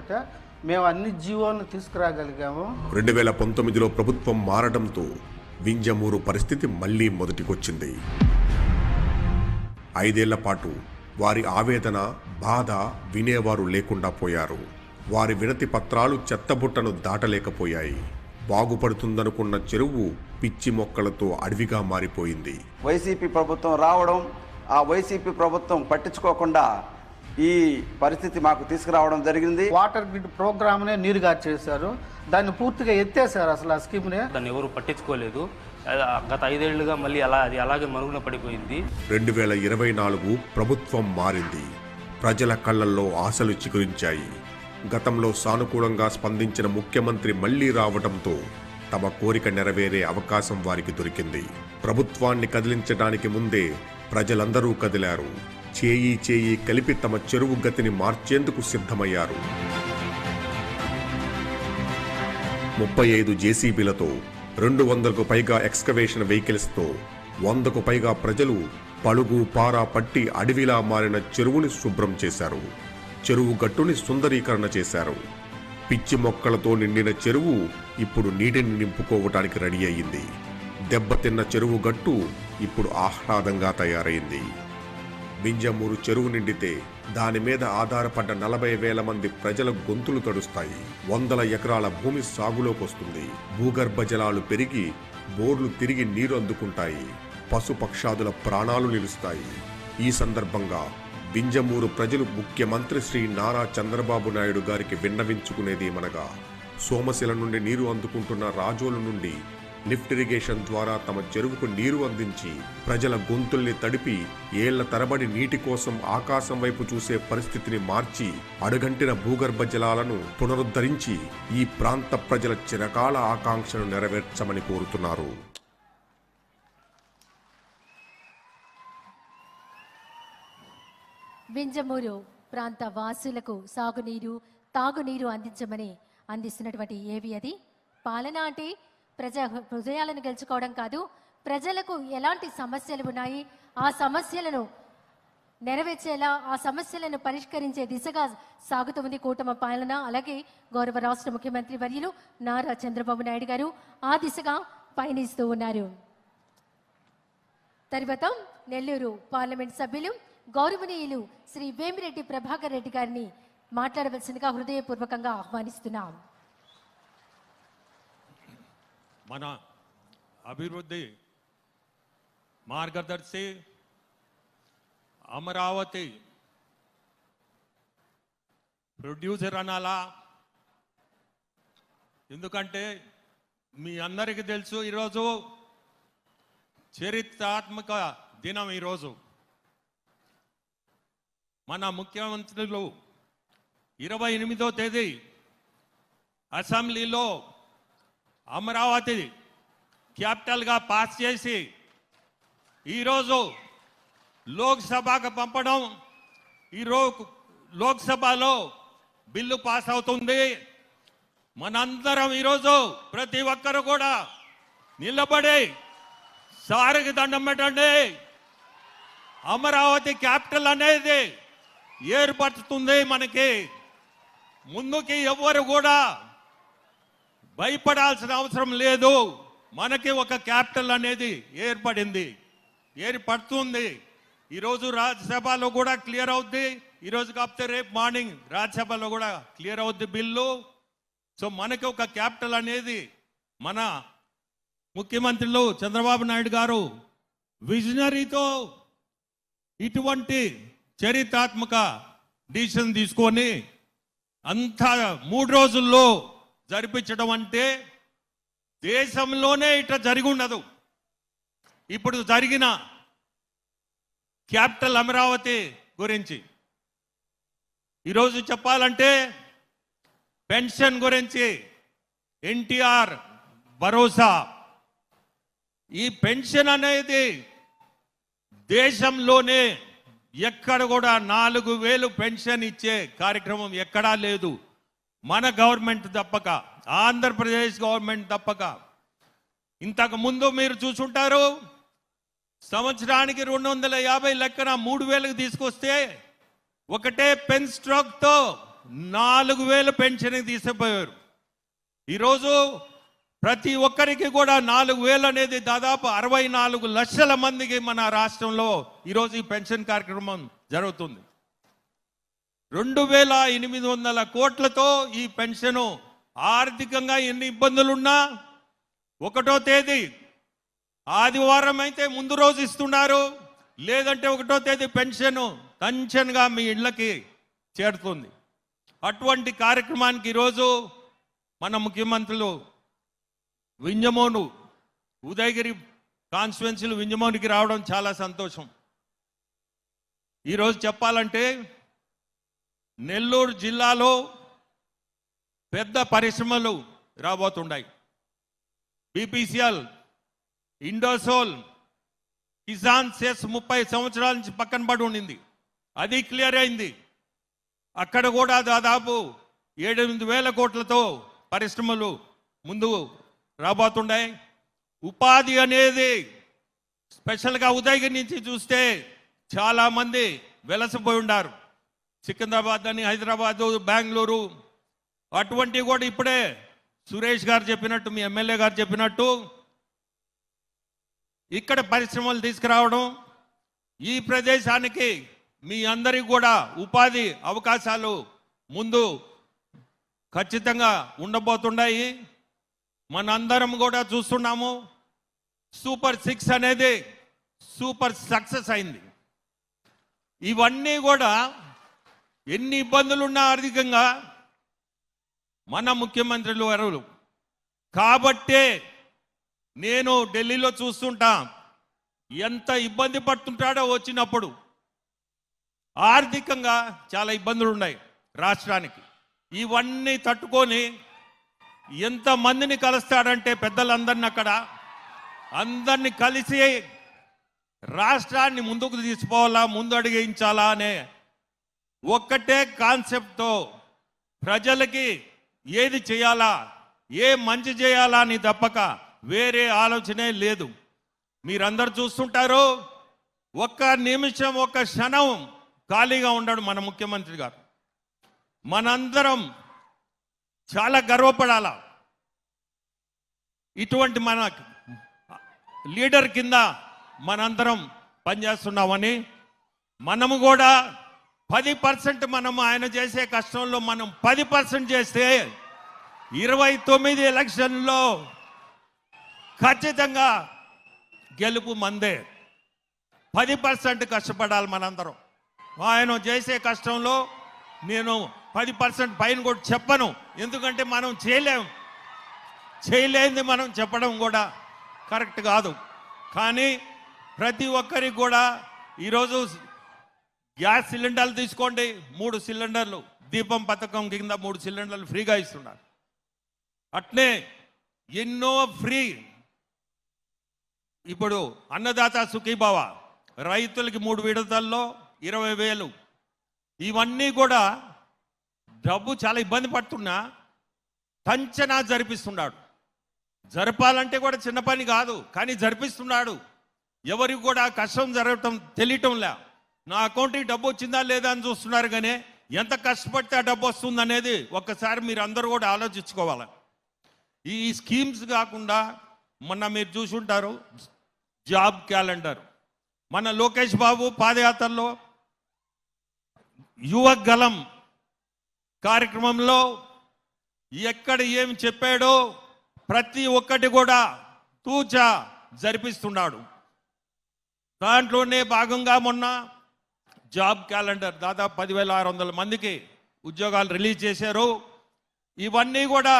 మేము అన్ని జీవోలను తీసుకురాగలిగాము. 2019లో ప్రభుత్వం మారడంతో వింజమూరు పరిస్థితి మళ్లీ మొదటికొచ్చింది. 5 ఏళ్ల పాటు వారి ఆవేదన, బాధ వినేవారు లేకుండా పోయారు. వారి వినతి పత్రాలు చెత్తబుట్టను దాటలేకపోయాయి. బాగుపడుతుందనుకున్న చెరువు పిచ్చి మొక్కలతో అడవిగా మారిపోయింది. వైసీపీ ప్రభుత్వం రావడం, ఆ వైసీపీ ప్రభుత్వం పట్టించుకోకుండా ఈ పరిస్థితి మాకు తీసుకురావడం జరిగింది. వాటర్ గ్రిడ్ ప్రోగ్రామ్నే నీరుగా చేశారు, దాన్ని పూర్తిగా ఎత్తేసారు. అసలు ఆ స్కీమ్నే దాన్ని ఎవరు పట్టించుకోలేదు. గత 5 ఏళ్లుగా మళ్ళీ అది అలాగే మరుగున పడిపోయింది. 2024 ప్రభుత్వం మారింది. ప్రజల కళ్ళల్లో ఆశలు చిగురించాయి. గతంలో సానుకూలంగా స్పందించిన ముఖ్యమంత్రి మళ్లీ రావడంతో తమ కోరిక నెరవేరే అవకాశం వారికి దొరికింది. ప్రభుత్వాన్ని కదిలించడానికి ముందే ప్రజలందరూ కదిలారు. చేయి చేయి కలిపి తమ చెరువు గతిని మార్చేందుకు సిద్ధమయ్యారు. 35 జేసీబీలతో 200కు పైగా ఎక్స్కవేషన్ వెహికల్స్తో 100కు పైగా ప్రజలు పలుగు పారా పట్టి అడవిలా మారిన చెరువుని శుభ్రం చేశారు. చెరువు గట్టుని సుందరీకరణ చేశారు. పిచ్చి మొక్కలతో నిండిన చెరువు ఇప్పుడు నీటిని నింపుకోవటానికి రెడీ అయ్యింది. దెబ్బతిన్న చెరువు గట్టు ఇప్పుడు ఆహ్లాదంగా తయారైంది. బింజమూరు చెరువు నిండితే దాని మీద ఆధారపడ్డ 40,000 మంది ప్రజల గొంతులు తడుస్తాయి. 100 ఎకరాల భూమి సాగులోకొస్తుంది. భూగర్భ జలాలు పెరిగి బోర్లు తిరిగి నీరు అందుకుంటాయి. పశుపక్షాదుల ప్రాణాలు నిలుస్తాయి. ఈ సందర్భంగా బింజమూరు ప్రజలు ముఖ్యమంత్రి శ్రీ నారా చంద్రబాబు నాయుడు గారికి విన్నవించుకునేదేమనగా, సోమశిల నుండి నీరు అందుకుంటున్న రాజోలు నుండి లిఫ్ట్ ఇరిగేషన్ ద్వారా తమ చెరువుకు నీరు అందించి ప్రజల గొంతుల్ని తడిపి ఏళ్ల తరబడి నీటి కోసం ఆకాశం వైపు చూసే పరిస్థితిని మార్చి అడుగంటిన భూగర్భ జలాలను పునరుద్ధరించి ఈ ప్రాంత ప్రజల చిరకాల ఆకాంక్షను నెరవేర్చమని కోరుతున్నారు. బింజమూరు ప్రాంత వాసులకు సాగునీరు, తాగునీరు అందిస్తున్నటువంటి ఏవి అది? పాలన అంటే హృదయాలను గెలుచుకోవడం కాదు, ప్రజలకు ఎలాంటి సమస్యలు ఉన్నాయి ఆ సమస్యలను నెరవేర్చేలా, ఆ సమస్యలను పరిష్కరించే దిశగా సాగుతుంది కూటమి పాలన. అలాగే గౌరవ రాష్ట్ర ముఖ్యమంత్రి వర్యులు నారా చంద్రబాబు నాయుడు గారు ఆ దిశగా పయనిస్తూ ఉన్నారు. తర్వాత నెల్లూరు పార్లమెంట్ సభ్యులు గౌరవనీయులు శ్రీ వేమిరెడ్డి ప్రభాకర్ రెడ్డి గారిని మాట్లాడవలసిందిగా హృదయపూర్వకంగా ఆహ్వానిస్తున్నాం. మన అభివృద్ధి మార్గదర్శి అమరావతి ప్రొడ్యూసర్ అనాలా? ఎందుకంటే మీ అందరికీ తెలుసు, ఈరోజు చరిత్రాత్మక దినం. ఈరోజు మన ముఖ్యమంత్రులు 28వ తేదీ అసెంబ్లీలో అమరావతి క్యాపిటల్గా పాస్ చేసి ఈరోజు లోక్సభకు పంపడం, ఈరోజు లోక్సభలో బిల్లు పాస్ అవుతుంది. మనందరం ఈరోజు ప్రతి ఒక్కరు కూడా నిలబడి సారికి దండం పెట్టండి. అమరావతి క్యాపిటల్ అనేది ఏర్పడుతుంది. మనకి ముందుకి ఎవరు కూడా భయపడాల్సిన అవసరం లేదు. మనకి ఒక క్యాపిటల్ అనేది ఏర్పడుతుంది. ఈరోజు రాజ్యసభలో కూడా క్లియర్ అవుద్ది. ఈరోజు కాకపోతే రేపు మార్నింగ్ రాజ్యసభలో కూడా క్లియర్ అవుద్ది బిల్లు. సో మనకి ఒక క్యాపిటల్ అనేది మన ముఖ్యమంత్రులు చంద్రబాబు నాయుడు గారు విజనరీతో ఇటువంటి చరిత్రాత్మక డిసిషన్ తీసుకొని అంతా 3 రోజుల్లో జరిపించడం అంటే దేశంలోనే ఇట్లా జరిగి ఉండదు. ఇప్పుడు జరిగిన క్యాపిటల్ అమరావతి గురించి ఈరోజు చెప్పాలంటే పెన్షన్ గురించి ఎన్టీఆర్ భరోసా, ఈ పెన్షన్ అనేది దేశంలోనే ఎక్కడ కూడా 4,000 పెన్షన్ ఇచ్చే కార్యక్రమం ఎక్కడా లేదు. మన గవర్నమెంట్ తప్పక, ఆంధ్రప్రదేశ్ గవర్నమెంట్ తప్పక. ఇంతకు ముందు మీరు చూసుంటారు, సంవత్సరానికి 250 లెక్కన 3,000కి తీసుకొస్తే ఒకటే పెన్ స్ట్రోక్తో 4,000 పెన్షన్ తీసుకుపోయారు. ఈరోజు ప్రతి ఒక్కరికి కూడా 4,000 అనేది దాదాపు 64 లక్షల మందికి మన రాష్ట్రంలో ఈరోజు ఈ పెన్షన్ కార్యక్రమం జరుగుతుంది. 2,800 కోట్లతో ఈ పెన్షన్ ఆర్థికంగా ఎన్ని ఇబ్బందులున్నా 1వ తేదీ ఆదివారం అయితే ముందు రోజు ఇస్తున్నారు, లేదంటే 1వ తేదీ పెన్షన్ టెన్షన్గా మీ ఇళ్ళకి చేరుతుంది. అటువంటి కార్యక్రమానికి ఈరోజు మన ముఖ్యమంత్రులు వింజమోను ఉదయగిరి కాన్స్టిట్యున్సీలు వింజమోనికి రావడం చాలా సంతోషం. ఈరోజు చెప్పాలంటే నెల్లూరు జిల్లాలో పెద్ద పరిశ్రమలు రాబోతున్నాయి. బీపీసీఎల్, ఇండోసోల్, కిసాన్ సెస్ 30 సంవత్సరాల నుంచి పక్కన పడి ఉండింది, అది క్లియర్ అయింది. అక్కడ కూడా దాదాపు 7-8 కోట్లతో పరిశ్రమలు ముందు రాబోతున్నాయి. ఉపాధి అనేది స్పెషల్గా ఉదయగిరి నుంచి చూస్తే చాలామంది వెలసిపోయి ఉన్నారు. సికింద్రాబాద్ అని, హైదరాబాదు, బెంగళూరు అటువంటివి కూడా ఇప్పుడే సురేష్ గారు చెప్పినట్టు, మీ ఎమ్మెల్యే గారు చెప్పినట్టు ఇక్కడ పరిశ్రమలు తీసుకురావడం, ఈ ప్రదేశానికి మీ అందరికి కూడా ఉపాధి అవకాశాలు ముందు ఖచ్చితంగా ఉండబోతున్నాయి. మనందరం కూడా చూస్తున్నాము, సూపర్ 6 అనేది సూపర్ సక్సెస్ అయింది. ఇవన్నీ కూడా ఎన్ని ఇబ్బందులున్నా ఆర్థికంగా మన ముఖ్యమంత్రులు ఎవరు కాబట్టే నేను ఢిల్లీలో చూస్తుంటా ఎంత ఇబ్బంది పడుతుంటాడో. వచ్చినప్పుడు ఆర్థికంగా చాలా ఇబ్బందులు ఉన్నాయి రాష్ట్రానికి. ఇవన్నీ తట్టుకొని ఎంతమందిని కలుస్తాడంటే పెద్దలందరినీ అక్కడ అందరినీ కలిసి రాష్ట్రాన్ని ముందుకు తీసుకోవాలా, ముందు అడిగించాలా అనే ఒక్కటే కాన్సెప్ట్తో ప్రజలకి ఏది చేయాలా, ఏ మంచి చేయాలా అని తప్పక వేరే ఆలోచనే లేదు. మీరందరూ చూస్తుంటారు, ఒక్క నిమిషం ఒక్క క్షణం ఖాళీగా ఉండడు మన ముఖ్యమంత్రి గారు. మనందరం చాలా గర్వపడాల, ఇటువంటి మన లీడర్ కింద మనందరం పనిచేస్తున్నామని. మనము కూడా 10% మనం ఆయన చేసే కష్టంలో మనం 10% చేస్తే 29 ఎలక్షన్లో ఖచ్చితంగా గెలుపు మందే. 10% కష్టపడాలి మనందరం. ఆయన చేసే కష్టంలో నేను 10% పైన కూడా చెప్పను, ఎందుకంటే మనం చేయలేనిది మనం చెప్పడం కూడా కరెక్ట్ కాదు. కానీ ప్రతి ఒక్కరికి కూడా ఈరోజు గ్యాస్ సిలిండర్లు తీసుకోండి, 3 సిలిండర్లు దీపం పథకం కింద 3 సిలిండర్లు ఫ్రీగా ఇస్తున్నారు. అట్నే ఎన్నో ఫ్రీ. ఇప్పుడు అన్నదాత సుఖీభావ రైతులకి 3 విడతల్లో 20,000. ఇవన్నీ కూడా డబ్బు చాలా ఇబ్బంది పడుతున్నా టంచనా జరిపిస్తున్నాడు. జరపాలంటే కూడా చిన్న పని కాదు, కానీ జరిపిస్తున్నాడు. ఎవరికి కూడా కష్టం జరగటం తెలియటంలే. నా అకౌంట్కి డబ్బు వచ్చిందా లేదా అని చూస్తున్నారు, కానీ ఎంత కష్టపడితే ఆ డబ్బు వస్తుంది అనేది ఒక్కసారి మీరు అందరూ కూడా ఆలోచించుకోవాలి. ఈ స్కీమ్స్ కాకుండా మొన్న మీరు చూసుంటారు జాబ్ క్యాలెండర్. మన లోకేష్ బాబు పాదయాత్రలో యువ గలం కార్యక్రమంలో ఎక్కడ ఏమి చెప్పాడో ప్రతి ఒక్కటి కూడా తూచా జరిపిస్తున్నాడు. దాంట్లోనే భాగంగా మొన్న జాబ్ క్యాలెండర్ దాదాపు 10,600 మందికి ఉద్యోగాలు రిలీజ్ చేశారు. ఇవన్నీ కూడా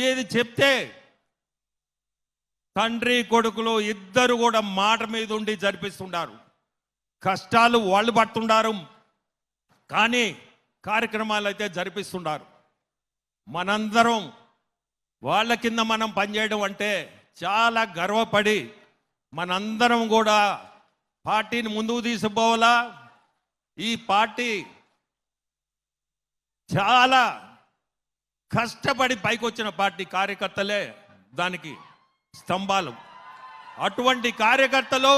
ఏది చెప్తే తండ్రి కొడుకులు ఇద్దరు కూడా మాట మీద ఉండి జరిపిస్తున్నారు. కష్టాలు వాళ్ళు పడుతున్నారు, కానీ కార్యక్రమాలు అయితే జరిపిస్తున్నారు. మనందరం వాళ్ళ కింద మనం పనిచేయడం అంటే చాలా గర్వపడి మనందరం కూడా పార్టీని ముందుకు తీసుకుపోవాలా. ఈ పార్టీ చాలా కష్టపడి పైకి వచ్చిన పార్టీ, కార్యకర్తలే దానికి స్తంభాలు. అటువంటి కార్యకర్తలు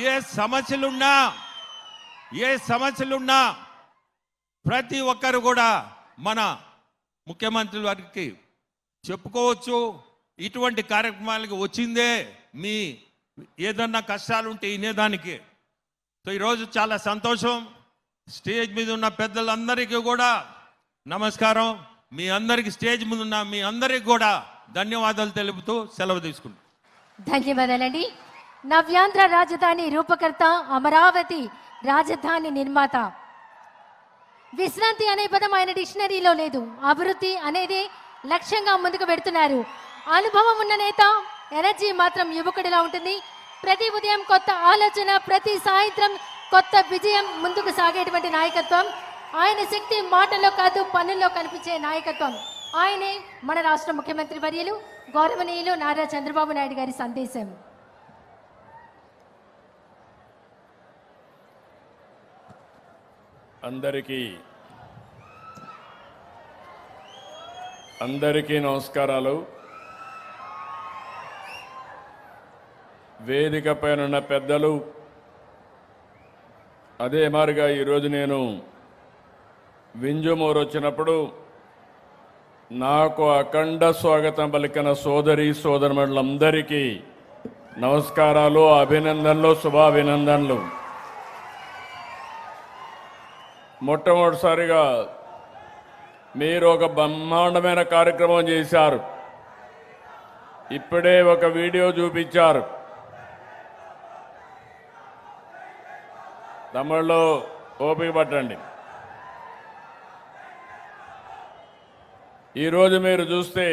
ఏ సమస్యలున్నా ప్రతి ఒక్కరు కూడా మన ముఖ్యమంత్రి వారికి చెప్పుకోవచ్చు. ఇటువంటి కార్యక్రమాలకి వచ్చిందే మీ ఏదన్నా కష్టాలుంటే వినేదానికి. సో ఈరోజు చాలా సంతోషం. స్టేజ్ మీద ఉన్న పెద్దలందరికీ కూడా నమస్కారం. మీ అందరికీ స్టేజ్ మీద ఉన్న మీ అందరికీ కూడా ధన్యవాదాలు తెలుపుతూ సెలవు తీసుకుంటాం. ధన్యవాదాలండి. నవ్యాంధ్ర రాజధాని రూపకర్త, అమరావతి రాజధాని నిర్మాత. విశ్రాంతి అనే పదం ఆయన డిక్షనరీలో లేదు. అభివృద్ధి అనేది లక్ష్యంగా ముందుకు పెడుతున్నారు. అనుభవం ఉన్న నేత, ఎనర్జీ మాత్రం యువకుడిలా ఉంటుంది. ప్రతి ఉదయం కొత్త ఆలోచన, ప్రతి సాయంత్రం కొత్త విజయం, ముందుకు సాగేటువంటి నాయకత్వం. ఆయన శక్తి మాటల్లో కాదు, పనుల్లో కనిపించే నాయకత్వం. ఆయనే మన రాష్ట్ర ముఖ్యమంత్రి వర్యులు గౌరవనీయులు నారా చంద్రబాబు నాయుడు గారి సందేశం. అందరికీ నమస్కారాలు. వేదిక పైన పెద్దలు, అదే మారిగా ఈరోజు నేను వింజమూరు వచ్చినప్పుడు నాకు అఖండ స్వాగతం పలికిన సోదరి సోదరులందరికీ నమస్కారాలు, అభినందనలు, శుభాభినందనలు. మొట్టమొదటిసారిగా మీరు ఒక బ్రహ్మాండమైన కార్యక్రమం చేశారు. ఇప్పుడే ఒక వీడియో చూపించారు. తమిళ్లో ఓపిక పట్టండి. ఈరోజు మీరు చూస్తే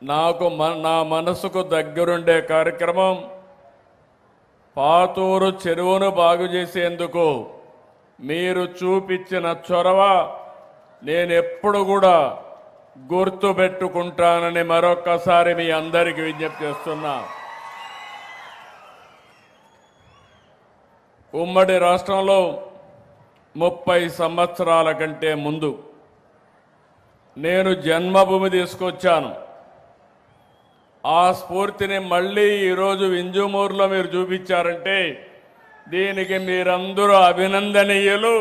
నా మనసుకు దగ్గరుండే కార్యక్రమం, పాతూరు చెరువును బాగు చేసేందుకు మీరు చూపించిన చొరవ నేను ఎప్పుడు కూడా గుర్తుపెట్టుకుంటానని మరొక్కసారి మీ అందరికీ విజ్ఞప్తి చేస్తున్నా. ఉమ్మడి రాష్ట్రంలో 30 సంవత్సరాల కంటే ముందు నేను జన్మభూమి తీసుకొచ్చాను. ఆ స్ఫూర్తిని మళ్ళీ ఈరోజు వింజమూరులో మీరు చూపించారంటే దీనికి మీరందరూ అభినందనీయులు.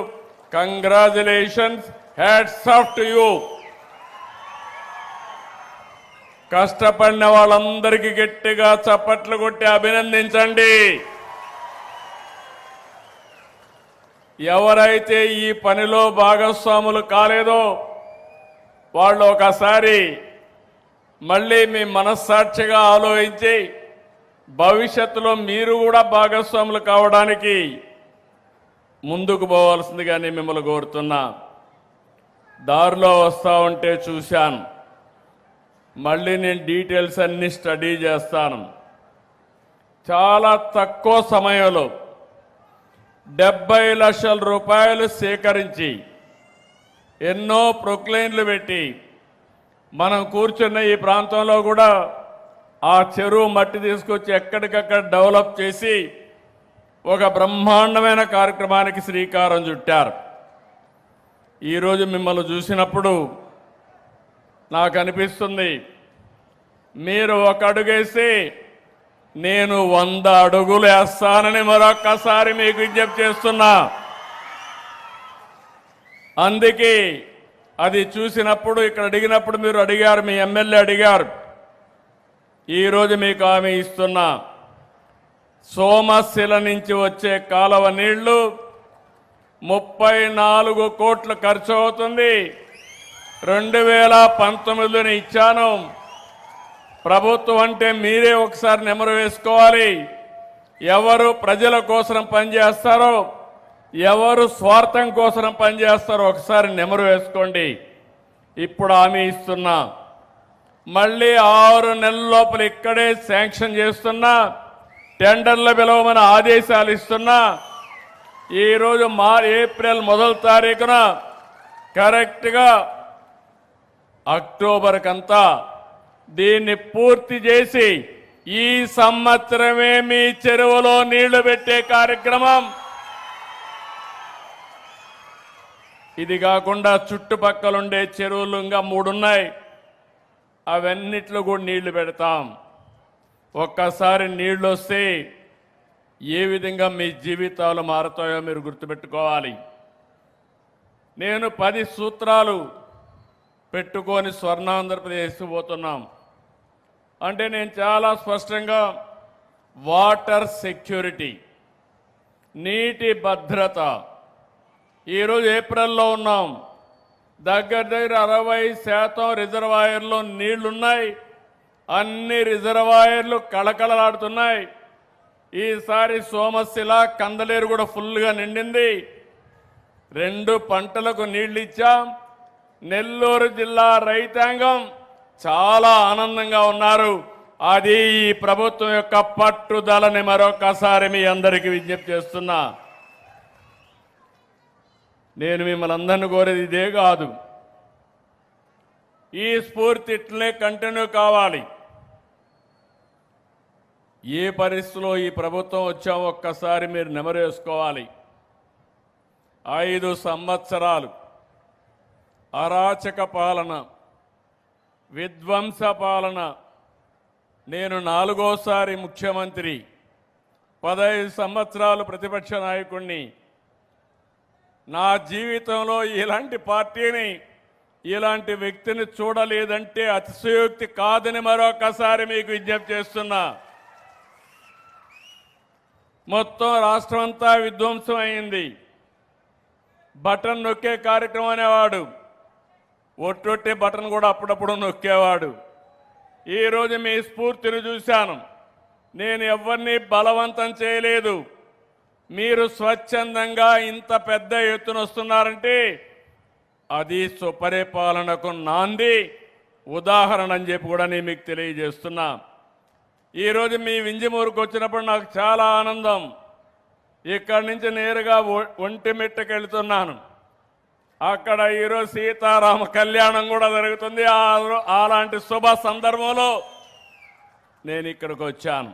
Congratulations, hats off to you. కష్టపడిన వాళ్ళందరికీ గట్టిగా చప్పట్లు కొట్టి అభినందించండి. ఎవరైతే ఈ పనిలో భాగస్వాములు కాలేదో వాళ్ళు ఒకసారి మళ్ళీ మీ మనస్సాక్షిగా ఆలోచించి భవిష్యత్తులో మీరు కూడా భాగస్వాములు కావడానికి ముందుకు పోవాల్సిందిగా నేను మిమ్మల్ని కోరుతున్నా. దారిలో వస్తూ ఉంటే చూశాను. మళ్ళీ నేను డీటెయిల్స్ అన్ని స్టడీ చేస్తాను. చాలా తక్కువ సమయంలో 70 లక్షల రూపాయలు సేకరించి ఎన్నో ప్రొక్లైన్లు పెట్టి మనం కూర్చున్న ఈ ప్రాంతంలో కూడా ఆ చెరువు మట్టి తీసుకొచ్చి ఎక్కడికక్కడ డెవలప్ చేసి ఒక బ్రహ్మాండమైన కార్యక్రమానికి శ్రీకారం చుట్టారు. ఈరోజు మిమ్మల్ని చూసినప్పుడు నాకు అనిపిస్తుంది, మీరు ఒక అడుగేసి నేను 100 అడుగులు వేస్తానని మరొక్కసారి మీకు విజ్ఞప్తి చేస్తున్నా. అందుకే అది చూసినప్పుడు, ఇక్కడ అడిగినప్పుడు మీరు అడిగారు, మీ ఎమ్మెల్యే అడిగారు. ఈరోజు మీకు హామీ ఇస్తున్నా, సోమశిల నుంచి వచ్చే కాలువ నీళ్లు 34 కోట్లు ఖర్చు అవుతుంది. 2019 ఇచ్చాను. ప్రభుత్వం అంటే మీరే ఒకసారి నెమరు వేసుకోవాలి. ఎవరు ప్రజల కోసం పనిచేస్తారో, ఎవరు స్వార్థం కోసం పనిచేస్తారో ఒకసారి నెమరు వేసుకోండి. ఇప్పుడు హామీ ఇస్తున్నా, మళ్ళీ 6 నెలల లోపల ఇక్కడే శాంక్షన్ చేస్తున్నా, టెండర్లు పిలవమని ఆదేశాలు ఇస్తున్నా. ఈరోజు ఏప్రిల్ 1వ తారీఖున కరెక్ట్గా అక్టోబర్ కంతా దీన్ని పూర్తి చేసి ఈ సంవత్సరమే మీ చెరువులో నీళ్లు పెట్టే కార్యక్రమం. ఇది కాకుండా చుట్టుపక్కలుండే చెరువులు ఇంకా 3 ఉన్నాయి. అవన్నిట్లో కూడా నీళ్లు పెడతాం. ఒక్కసారి నీళ్లు వస్తే ఏ విధంగా మీ జీవితాలు మారుతాయో మీరు గుర్తుపెట్టుకోవాలి. నేను 10 సూత్రాలు పెట్టుకొని స్వర్ణాంధ్రప్రదేశ్ పోతున్నాం. అంటే నేను చాలా స్పష్టంగా వాటర్ సెక్యూరిటీ, నీటి భద్రత. ఈరోజు ఏప్రిల్లో ఉన్నాం. దగ్గర 60% రిజర్వాయర్లో నీళ్లున్నాయి. అన్ని రిజర్వాయర్లు కళకళలాడుతున్నాయి. ఈసారి సోమశిల కందలేరు కూడా ఫుల్గా నిండింది. 2 పంటలకు నీళ్లు ఇచ్చాం. నెల్లూరు జిల్లా రైతాంగం చాలా ఆనందంగా ఉన్నారు. అది ఈ ప్రభుత్వం యొక్క పట్టుదలని మరొకసారి మీ అందరికీ విజ్ఞప్తి చేస్తున్నా. నేను మిమ్మల్ని అందరిని కోరేది ఇదే కాదు, ఈ స్ఫూర్తి ఇట్లనే కంటిన్యూ కావాలి. ఏ పరిస్థితిలో ఈ ప్రభుత్వం వచ్చామో ఒక్కసారి మీరు నెమరేసుకోవాలి. 5 సంవత్సరాలు అరాచక పాలన, విధ్వంస పాలన. నేను 4వసారి ముఖ్యమంత్రి, 15 సంవత్సరాలు ప్రతిపక్ష నాయకుడిని. నా జీవితంలో ఇలాంటి పార్టీని, ఇలాంటి వ్యక్తిని చూడలేదంటే అతిశయోక్తి కాదని మరొకసారి మీకు విజ్ఞప్తి చేస్తున్నా. మొత్తం రాష్ట్రం అంతా విధ్వంసం అయింది. బటన్ నొక్కే కార్యక్రమం అనేవాడు, ఒట్టొట్టే బటన్ కూడా అప్పుడప్పుడు నొక్కేవాడు. ఈరోజు మీ స్ఫూర్తిని చూశాను. నేను ఎవరిని బలవంతం చేయలేదు. మీరు స్వచ్ఛందంగా ఇంత పెద్ద ఎత్తున వస్తున్నారంటే అది సుపరిపాలనకు నాంది, ఉదాహరణ అని చెప్పి కూడా నేను మీకు తెలియజేస్తున్నా. ఈరోజు మీ వింజమూరుకు వచ్చినప్పుడు నాకు చాలా ఆనందం. ఇక్కడి నుంచి నేరుగా ఒంటిమిట్టకి వెళ్తున్నాను. అక్కడ ఈరోజు సీతారామ కళ్యాణం కూడా జరుగుతుంది. అలాంటి శుభ సందర్భంలో నేను ఇక్కడికి వచ్చాను.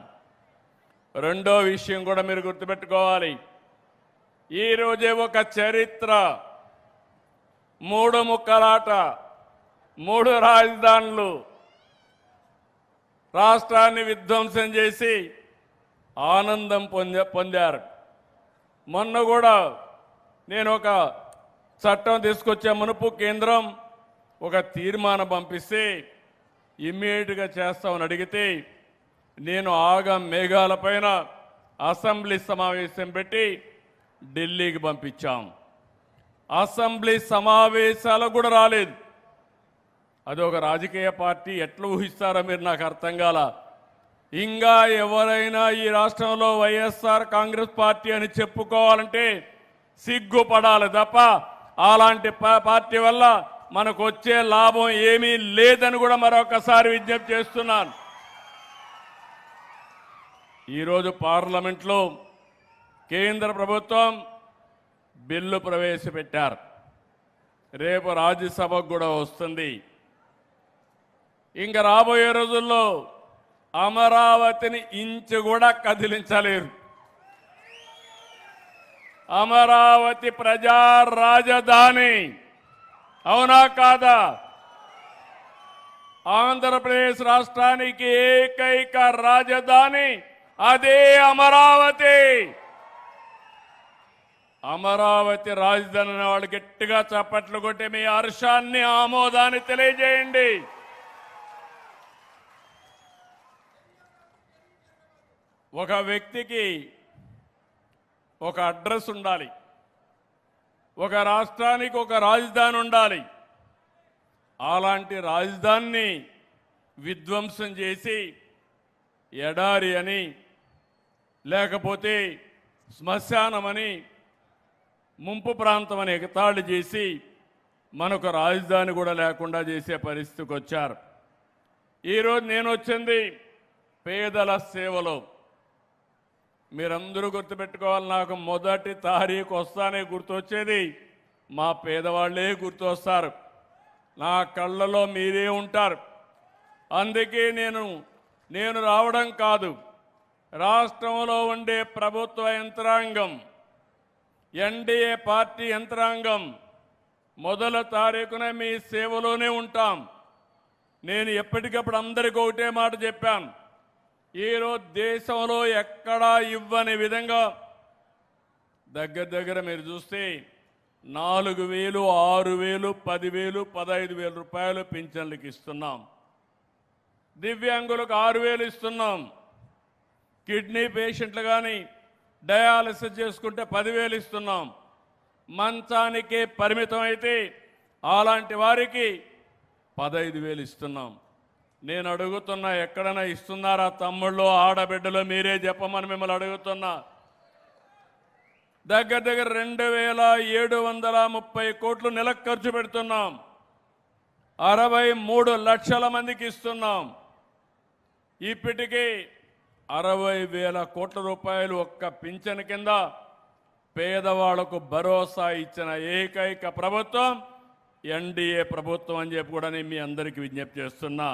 రెండో విషయం కూడా మీరు గుర్తుపెట్టుకోవాలి. ఈరోజే ఒక చరిత్ర, 3 ముక్కలాట, 3 రాజధానులు, రాష్ట్రాన్ని విధ్వంసం చేసి ఆనందం పొందారు. మొన్న కూడా నేను ఒక చట్టం తీసుకొచ్చే మునుపు కేంద్రం ఒక తీర్మానం పంపిస్తే ఇమ్మీడియట్గా చేస్తామని అడిగితే నేను మేఘాలపైన అసెంబ్లీ సమావేశం పెట్టి ఢిల్లీకి పంపించాం. అసెంబ్లీ సమావేశాలకు కూడా రాలేదు. అది ఒక రాజకీయ పార్టీ, ఎట్లా ఊహిస్తారో మీరు నాకు అర్థం కాల. ఇంకా ఎవరైనా ఈ రాష్ట్రంలో వైఎస్ఆర్ కాంగ్రెస్ పార్టీ అని చెప్పుకోవాలంటే సిగ్గుపడాలి తప్ప అలాంటి పార్టీ వల్ల మనకు వచ్చే లాభం ఏమీ లేదని కూడా మరొకసారి విజ్ఞప్తి చేస్తున్నాను. ఈరోజు పార్లమెంట్లో కేంద్ర ప్రభుత్వం బిల్లు ప్రవేశపెట్టారు. రేపు రాజ్యసభకు కూడా వస్తుంది. ఇంకా రాబోయే రోజుల్లో అమరావతిని ఇంచు కూడా కదిలించలేరు. అమరావతి ప్రజా రాజధాని, అవునా కాదా? ఆంధ్రప్రదేశ్ రాష్ట్రానికి ఏకైక రాజధాని అదే అమరావతి. అమరావతి రాజధాని అనే వాళ్ళు గట్టిగా చప్పట్లు కొట్టి మీ హర్షాన్ని, ఆమోదాన్ని తెలియజేయండి. ఒక వ్యక్తికి ఒక అడ్రస్ ఉండాలి, ఒక రాష్ట్రానికి ఒక రాజధాని ఉండాలి. అలాంటి రాజధానిని విధ్వంసం చేసి ఎడారి అని, లేకపోతే శ్మశానమని, ముంపు ప్రాంతం అని ఎగతాళి చేసి మనకు రాజధాని కూడా లేకుండా చేసే పరిస్థితికి వచ్చారు. ఈరోజు నేను వచ్చింది పేదల సేవలో. మీరందరూ గుర్తుపెట్టుకోవాలి, నాకు మొదటి తారీఖు వస్తానే గుర్తొచ్చేది మా పేదవాళ్లే గుర్తొస్తారు. నా కళ్ళలో మీరే ఉంటారు. అందుకే నేను రావడం కాదు, రాష్ట్రంలో ఉండే ప్రభుత్వ యంత్రాంగం, ఎన్డీఏ పార్టీ యంత్రాంగం మొదటి తారీఖున మీ సేవలోనే ఉంటాం. నేను ఎప్పటికప్పుడు అందరికీ ఒకటే మాట చెప్పాను. ఈరోజు దేశంలో ఎక్కడా ఇవ్వని విధంగా దగ్గర మీరు చూస్తే 4,000, 6,000, 10,000, 15,000 రూపాయలు పింఛన్లకు ఇస్తున్నాం. దివ్యాంగులకు 6,000 ఇస్తున్నాం. కిడ్నీ పేషెంట్లు కానీ డయాలసిస్ చేసుకుంటే 10,000 ఇస్తున్నాం. మంచానికే పరిమితం అయితే అలాంటి వారికి 15,000 ఇస్తున్నాం. నేను అడుగుతున్నా, ఎక్కడైనా ఇస్తున్నారా తమ్ముళ్ళు ఆడబిడ్డలు? మీరే చెప్పమని మిమ్మల్ని అడుగుతున్నా. దగ్గర దగ్గర 2730 కోట్లు నెలకు ఖర్చు పెడుతున్నాం. 63 లక్షల మందికి ఇస్తున్నాం. ఇప్పటికీ 60,000 కోట్ల రూపాయలు ఒక్క పింఛన్ కింద పేదవాళ్లకు భరోసా ఇచ్చిన ఏకైక ప్రభుత్వం ఎన్డీఏ ప్రభుత్వం అని చెప్పి కూడా నేను మీ అందరికీ విజ్ఞప్తి చేస్తున్నా.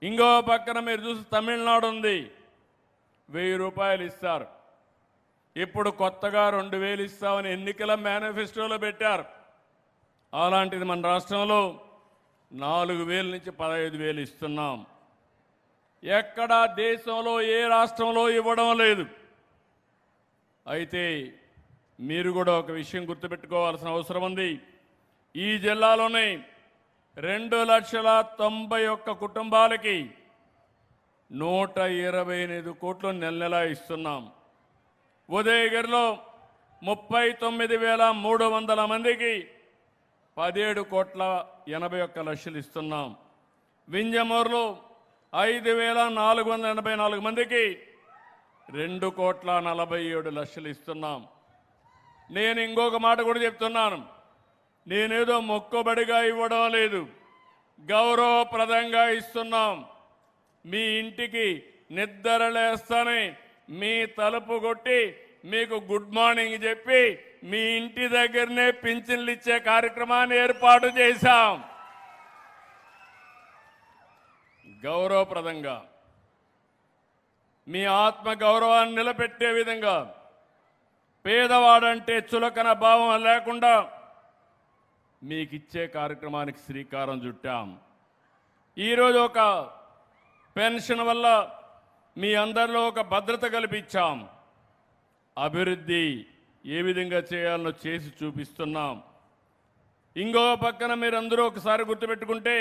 ఇంకో పక్కన మీరు చూసి తమిళనాడు ఉంది, 1000 రూపాయలు ఇస్తారు. ఇప్పుడు కొత్తగా 2000 ఇస్తామని ఎన్నికల మేనిఫెస్టోలో పెట్టారు. అలాంటిది మన రాష్ట్రంలో 4000 నుంచి 15,000 ఇస్తున్నాం. ఎక్కడా దేశంలో ఏ రాష్ట్రంలో ఇవ్వడం లేదు. అయితే మీరు కూడా ఒక విషయం గుర్తుపెట్టుకోవాల్సిన అవసరం ఉంది. ఈ జిల్లాలోనే 2,91,000 కుటుంబాలకి 128 కోట్లు నెల ఇస్తున్నాం. ఉదయగిరిలో 39,300 మందికి 17,81,00,000 ఇస్తున్నాం. వింజమూరులో 5,484 మందికి 2,47,00,000 ఇస్తున్నాం. నేను ఇంకొక మాట కూడా చెప్తున్నాను, నేనేదో మొక్కుబడిగా ఇవ్వడం లేదు, గౌరవప్రదంగా ఇస్తున్నాం. మీ ఇంటికి నిద్ర లేస్తానే మీ తలుపు కొట్టి మీకు గుడ్ మార్నింగ్ చెప్పి మీ ఇంటి దగ్గరనే పింఛన్లు ఇచ్చే కార్యక్రమాన్ని ఏర్పాటు చేశాం. గౌరవప్రదంగా మీ ఆత్మ గౌరవాన్ని నిలబెట్టే విధంగా, పేదవాడంటే చులకన భావం లేకుండా మీకు ఇచ్చే కార్యక్రమానికి శ్రీకారం చుట్టాం. ఈరోజు ఒక పెన్షన్ వల్ల మీ అందరిలో ఒక భద్రత కల్పించాం. అభివృద్ధి ఏ విధంగా చేయాలో చేసి చూపిస్తున్నాం. ఇంకో పక్కన మీరందరూ ఒకసారి గుర్తుపెట్టుకుంటే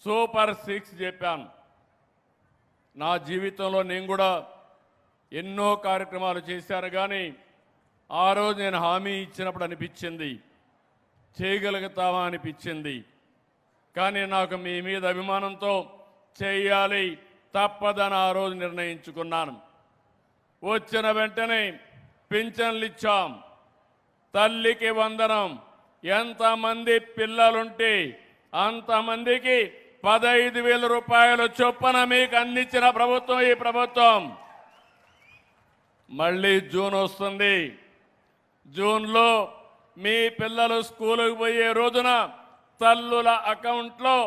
సూపర్ 6 చెప్పాను. నా జీవితంలో నేను కూడా ఎన్నో కార్యక్రమాలు చేశాను, కానీ ఆ రోజు నేను హామీ ఇచ్చినప్పుడు అనిపించింది చేయగలుగుతావా అనిపించింది. కానీ నాకు మీ మీద అభిమానంతో చేయాలి తప్పదని ఆ రోజు నిర్ణయించుకున్నాను. వచ్చిన వెంటనే పింఛన్లు ఇచ్చాం, తల్లికి వందనం. ఎంతమంది పిల్లలుంటే అంతమందికి 15,000 రూపాయలు చొప్పున మీకు అందించిన ప్రభుత్వం ఈ ప్రభుత్వం. మళ్ళీ జూన్ వస్తుంది. జూన్లో మీ పిల్లలు స్కూలుకు పోయే రోజున తల్లుల అకౌంట్లో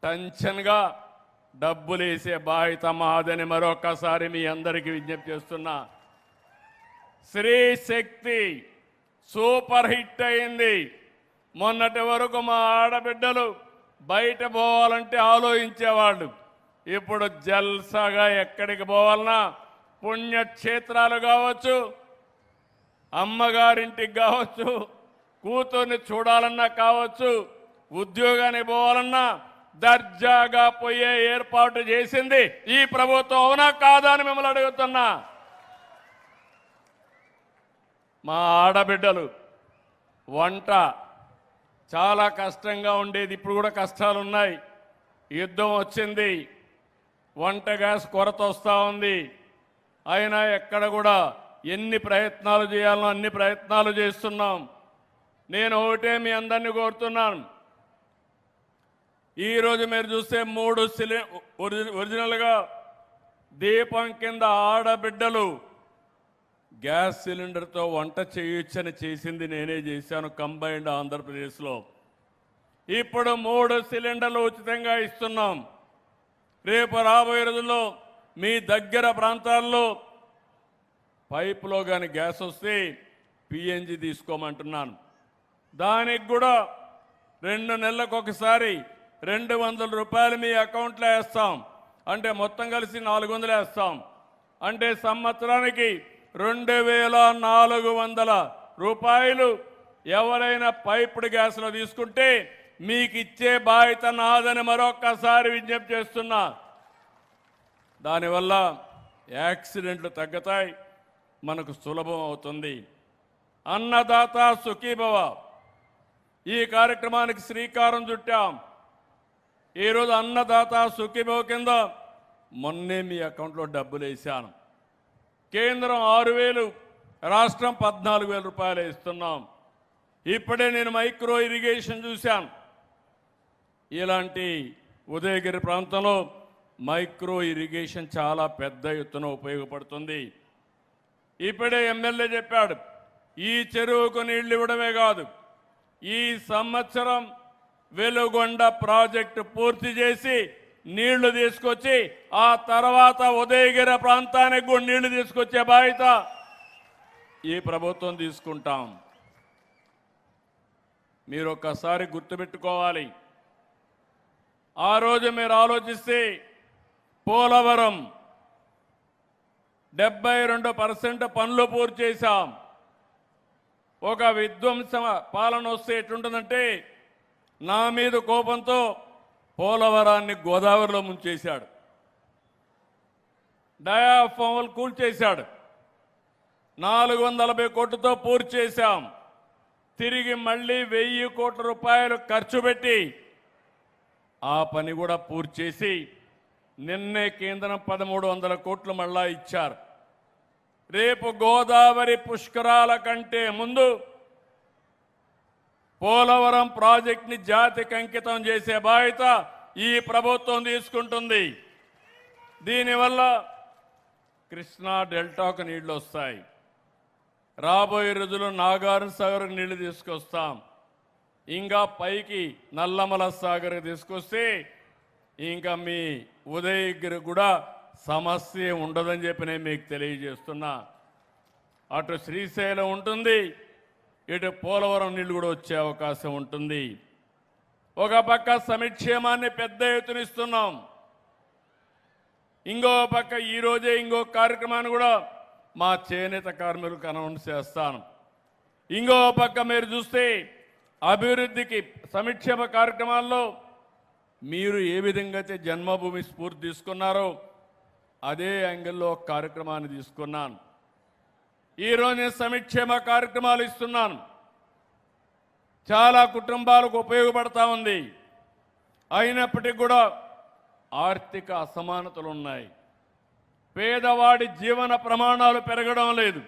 టెన్షన్గా డబ్బులు వేసే బాధ్యత మాదని మరొకసారి మీ అందరికీ విజ్ఞప్తి చేస్తున్నా. స్త్రీ శక్తి సూపర్ హిట్ అయింది. మొన్నటి వరకు మా ఆడబిడ్డలు బయట పోవాలంటే ఆలోచించేవాళ్ళు. ఇప్పుడు జల్సాగా ఎక్కడికి పోవాలన్నా, పుణ్యక్షేత్రాలు కావచ్చు, అమ్మగారింటికి కావచ్చు, కూతుర్ని చూడాలన్నా కావచ్చు, ఉద్యోగానికి పోవాలన్నా దర్జాగా పోయే ఏర్పాటు చేసింది ఈ ప్రభుత్వం. అవునా కాదా అని మిమ్మల్ని అడుగుతున్నా. మా ఆడబిడ్డలు వంట చాలా కష్టంగా ఉండేది, ఇప్పుడు కూడా కష్టాలు ఉన్నాయి. యుద్ధం వచ్చింది, వంట గ్యాస్ కొరత వస్తూ ఉంది. అయినా ఎక్కడ కూడా ఎన్ని ప్రయత్నాలు చేయాలనో అన్ని ప్రయత్నాలు చేస్తున్నాం. నేను ఒకటే మీ అందరినీ కోరుతున్నాను, ఈరోజు మీరు చూస్తే 3 ఒరిజినల్గా దీపం కింద ఆడబిడ్డలు గ్యాస్ సిలిండర్తో వంట చేయొచ్చని చేసింది నేనే చేశాను కంబైన్డ్ ఆంధ్రప్రదేశ్లో. ఇప్పుడు 3 సిలిండర్లు ఉచితంగా ఇస్తున్నాం. రేపు రాబోయే రోజుల్లో మీ దగ్గర ప్రాంతాల్లో పైపులో కానీ గ్యాస్ వస్తే పిఎన్జి తీసుకోమంటున్నాను. దానికి కూడా 2 నెలలకు ఒకసారి 200 రూపాయలు మీ అకౌంట్లో వేస్తాం. అంటే మొత్తం కలిసి 400 వేస్తాం. అంటే సంవత్సరానికి 2,400 రూపాయలు ఎవరైనా పైప్డ్ గ్యాస్లో తీసుకుంటే మీకు ఇచ్చే బాధ్యత నాదని మరొక్కసారి విజ్ఞప్తి చేస్తున్నా. దానివల్ల యాక్సిడెంట్లు తగ్గుతాయి, మనకు సులభం అవుతుంది. అన్నదాత సుఖీభవ ఈ కార్యక్రమానికి శ్రీకారం చుట్టాం. ఈరోజు అన్నదాత సుఖీభవ కింద మొన్నే మీ అకౌంట్లో డబ్బులు వేసాను. కేంద్రం 6,000, రాష్ట్రం 14,000 రూపాయలు ఇస్తున్నాం. ఇప్పుడే నేను మైక్రో ఇరిగేషన్ చూశాను. ఇలాంటి ఉదయగిరి ప్రాంతంలో మైక్రో ఇరిగేషన్ చాలా పెద్ద ఎత్తున ఉపయోగపడుతుంది. ఇప్పుడే ఎమ్మెల్యే చెప్పాడు, ఈ చెరువుకు నీళ్లు ఇవ్వడమే కాదు, ఈ సంవత్సరం వెలుగొండ ప్రాజెక్టు పూర్తి చేసి నీళ్లు తీసుకొచ్చి ఆ తర్వాత ఉదయగిరి ప్రాంతానికి కూడా నీళ్లు తీసుకొచ్చే బాధ్యత ఈ ప్రభుత్వం తీసుకుంటాం. మీరు ఒక్కసారి గుర్తుపెట్టుకోవాలి, ఆ రోజు మీరు ఆలోచిస్తే పోలవరం 72% పనులు పూర్తి చేశాం. ఒక విధ్వంస పాలన వస్తే ఎట్లుంటుందంటే, నా మీద కోపంతో పోలవరాన్ని గోదావరిలో ముంచేశాడు, డయాఫామ్లు కూల్చేశాడు. 440 కోట్లతో పూర్తి చేశాం. తిరిగి మళ్ళీ 1000 కోట్ల రూపాయలు ఖర్చు పెట్టి ఆ పని కూడా పూర్తి చేసి నిన్నే కేంద్రం 1300 కోట్లు మళ్ళా ఇచ్చారు. రేపు గోదావరి పుష్కరాల కంటే ముందు పోలవరం ప్రాజెక్టుని జాతికి అంకితం చేసే బాధ్యత ఈ ప్రభుత్వం తీసుకుంటుంది. దీనివల్ల కృష్ణా డెల్టాకు నీళ్లు వస్తాయి. రాబోయే రోజుల్లో నాగార్జున సాగర్కు నీళ్లు తీసుకొస్తాం. ఇంకా పైకి నల్లమల సాగర్ తీసుకొస్తే ఇంకా మీ ఉదయగిరి కూడా సమస్య ఉండదని చెప్పి నేను మీకు తెలియజేస్తున్నా. అటు శ్రీశైలం ఉంటుంది, ఇటు పోలవరం నీళ్లు కూడా వచ్చే అవకాశం ఉంటుంది. ఒక పక్క సంక్షేమాన్ని పెద్ద ఎత్తున ఇస్తున్నాం, ఇంకో పక్క ఈరోజే ఇంకో కార్యక్రమాన్ని కూడా మా చేనేత కార్మికులకు అనౌన్స్ చేస్తాను. ఇంకో పక్క మీరు చూస్తే అభివృద్ధికి సంక్షేమ కార్యక్రమాల్లో మీరు ఏ విధంగా అయితే జన్మభూమి స్ఫూర్తి తీసుకున్నారో అదే యాంగిల్లో ఒక కార్యక్రమాన్ని తీసుకున్నాను. ఈరోజు నేను సంక్షేమ కార్యక్రమాలు ఇస్తున్నాను, చాలా కుటుంబాలకు ఉపయోగపడతా ఉంది. అయినప్పటికీ కూడా ఆర్థిక అసమానతలు ఉన్నాయి. పేదవాడి జీవన ప్రమాణాలు పెరగడం లేదు.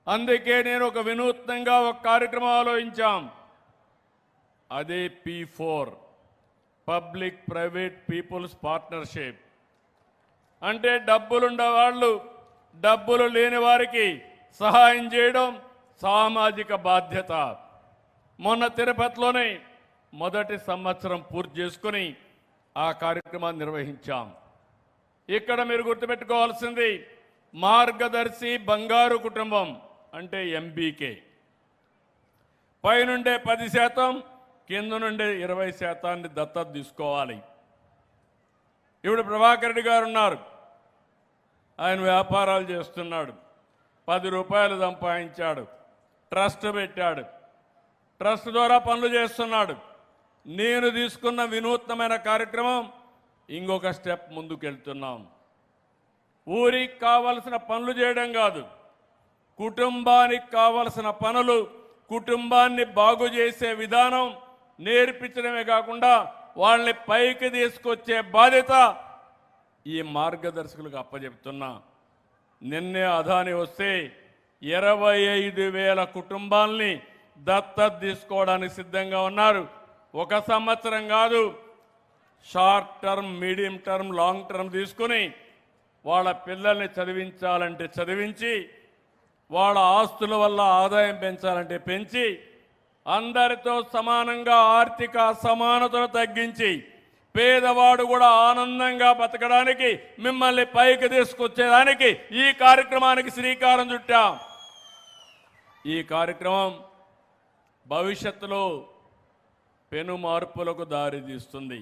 అందుకే నేను ఒక వినూత్నంగా ఒక కార్యక్రమం ఆలోచించాం. అదే P4, public private peoples partnership. అంటే డబ్బులుండే వాళ్ళు డబ్బులు లేని వారికి సహాయం చేయడం సామాజిక బాధ్యత. మొన్న తిరుపతిలోనే మొదటి సంవత్సరం పూర్తి చేసుకుని ఆ కార్యక్రమాన్ని నిర్వహించాం. ఇక్కడ మీరు గుర్తుపెట్టుకోవాల్సింది మార్గదర్శి బంగారు కుటుంబం అంటే MBK. పైనుండే 10%, కింద నుండే 20% దత్తత తీసుకోవాలి. ఇప్పుడు ప్రభాకర్ రెడ్డి గారు ఉన్నారు, ఆయన వ్యాపారాలు చేస్తున్నాడు, 10 రూపాయలు సంపాదించాడు, ట్రస్ట్ పెట్టాడు, ట్రస్ట్ ద్వారా పనులు చేస్తున్నాడు. నేను తీసుకున్న వినూత్నమైన కార్యక్రమం ఇంకొక స్టెప్ ముందుకెళ్తున్నాం. ఊరికి కావలసిన పనులు చేయడం కాదు, కుటుంబానికి కావలసిన పనులు, కుటుంబాన్ని బాగు చేసే విధానం నేర్పించడమే కాకుండా వాళ్ళని పైకి తీసుకొచ్చే బాధ్యత ఈ మార్గదర్శకులకు అప్పచెప్తున్నా. నిన్నే అదాని వస్తే 25,000 కుటుంబాలని దత్తత తీసుకోవడానికి సిద్ధంగా ఉన్నారు. ఒక సంవత్సరం కాదు, short term, medium term, long term తీసుకుని వాళ్ళ పిల్లల్ని చదివించాలంటే చదివించి, వాళ్ళ ఆస్తుల వల్ల ఆదాయం పెంచాలంటే పెంచి, అందరితో సమానంగా ఆర్థిక అసమానతను తగ్గించి పేదవాడు కూడా ఆనందంగా బతకడానికి మిమ్మల్ని పైకి తీసుకొచ్చేదానికి ఈ కార్యక్రమానికి శ్రీకారం చుట్టాం. ఈ కార్యక్రమం భవిష్యత్తులో పెను మార్పులకు దారితీస్తుంది.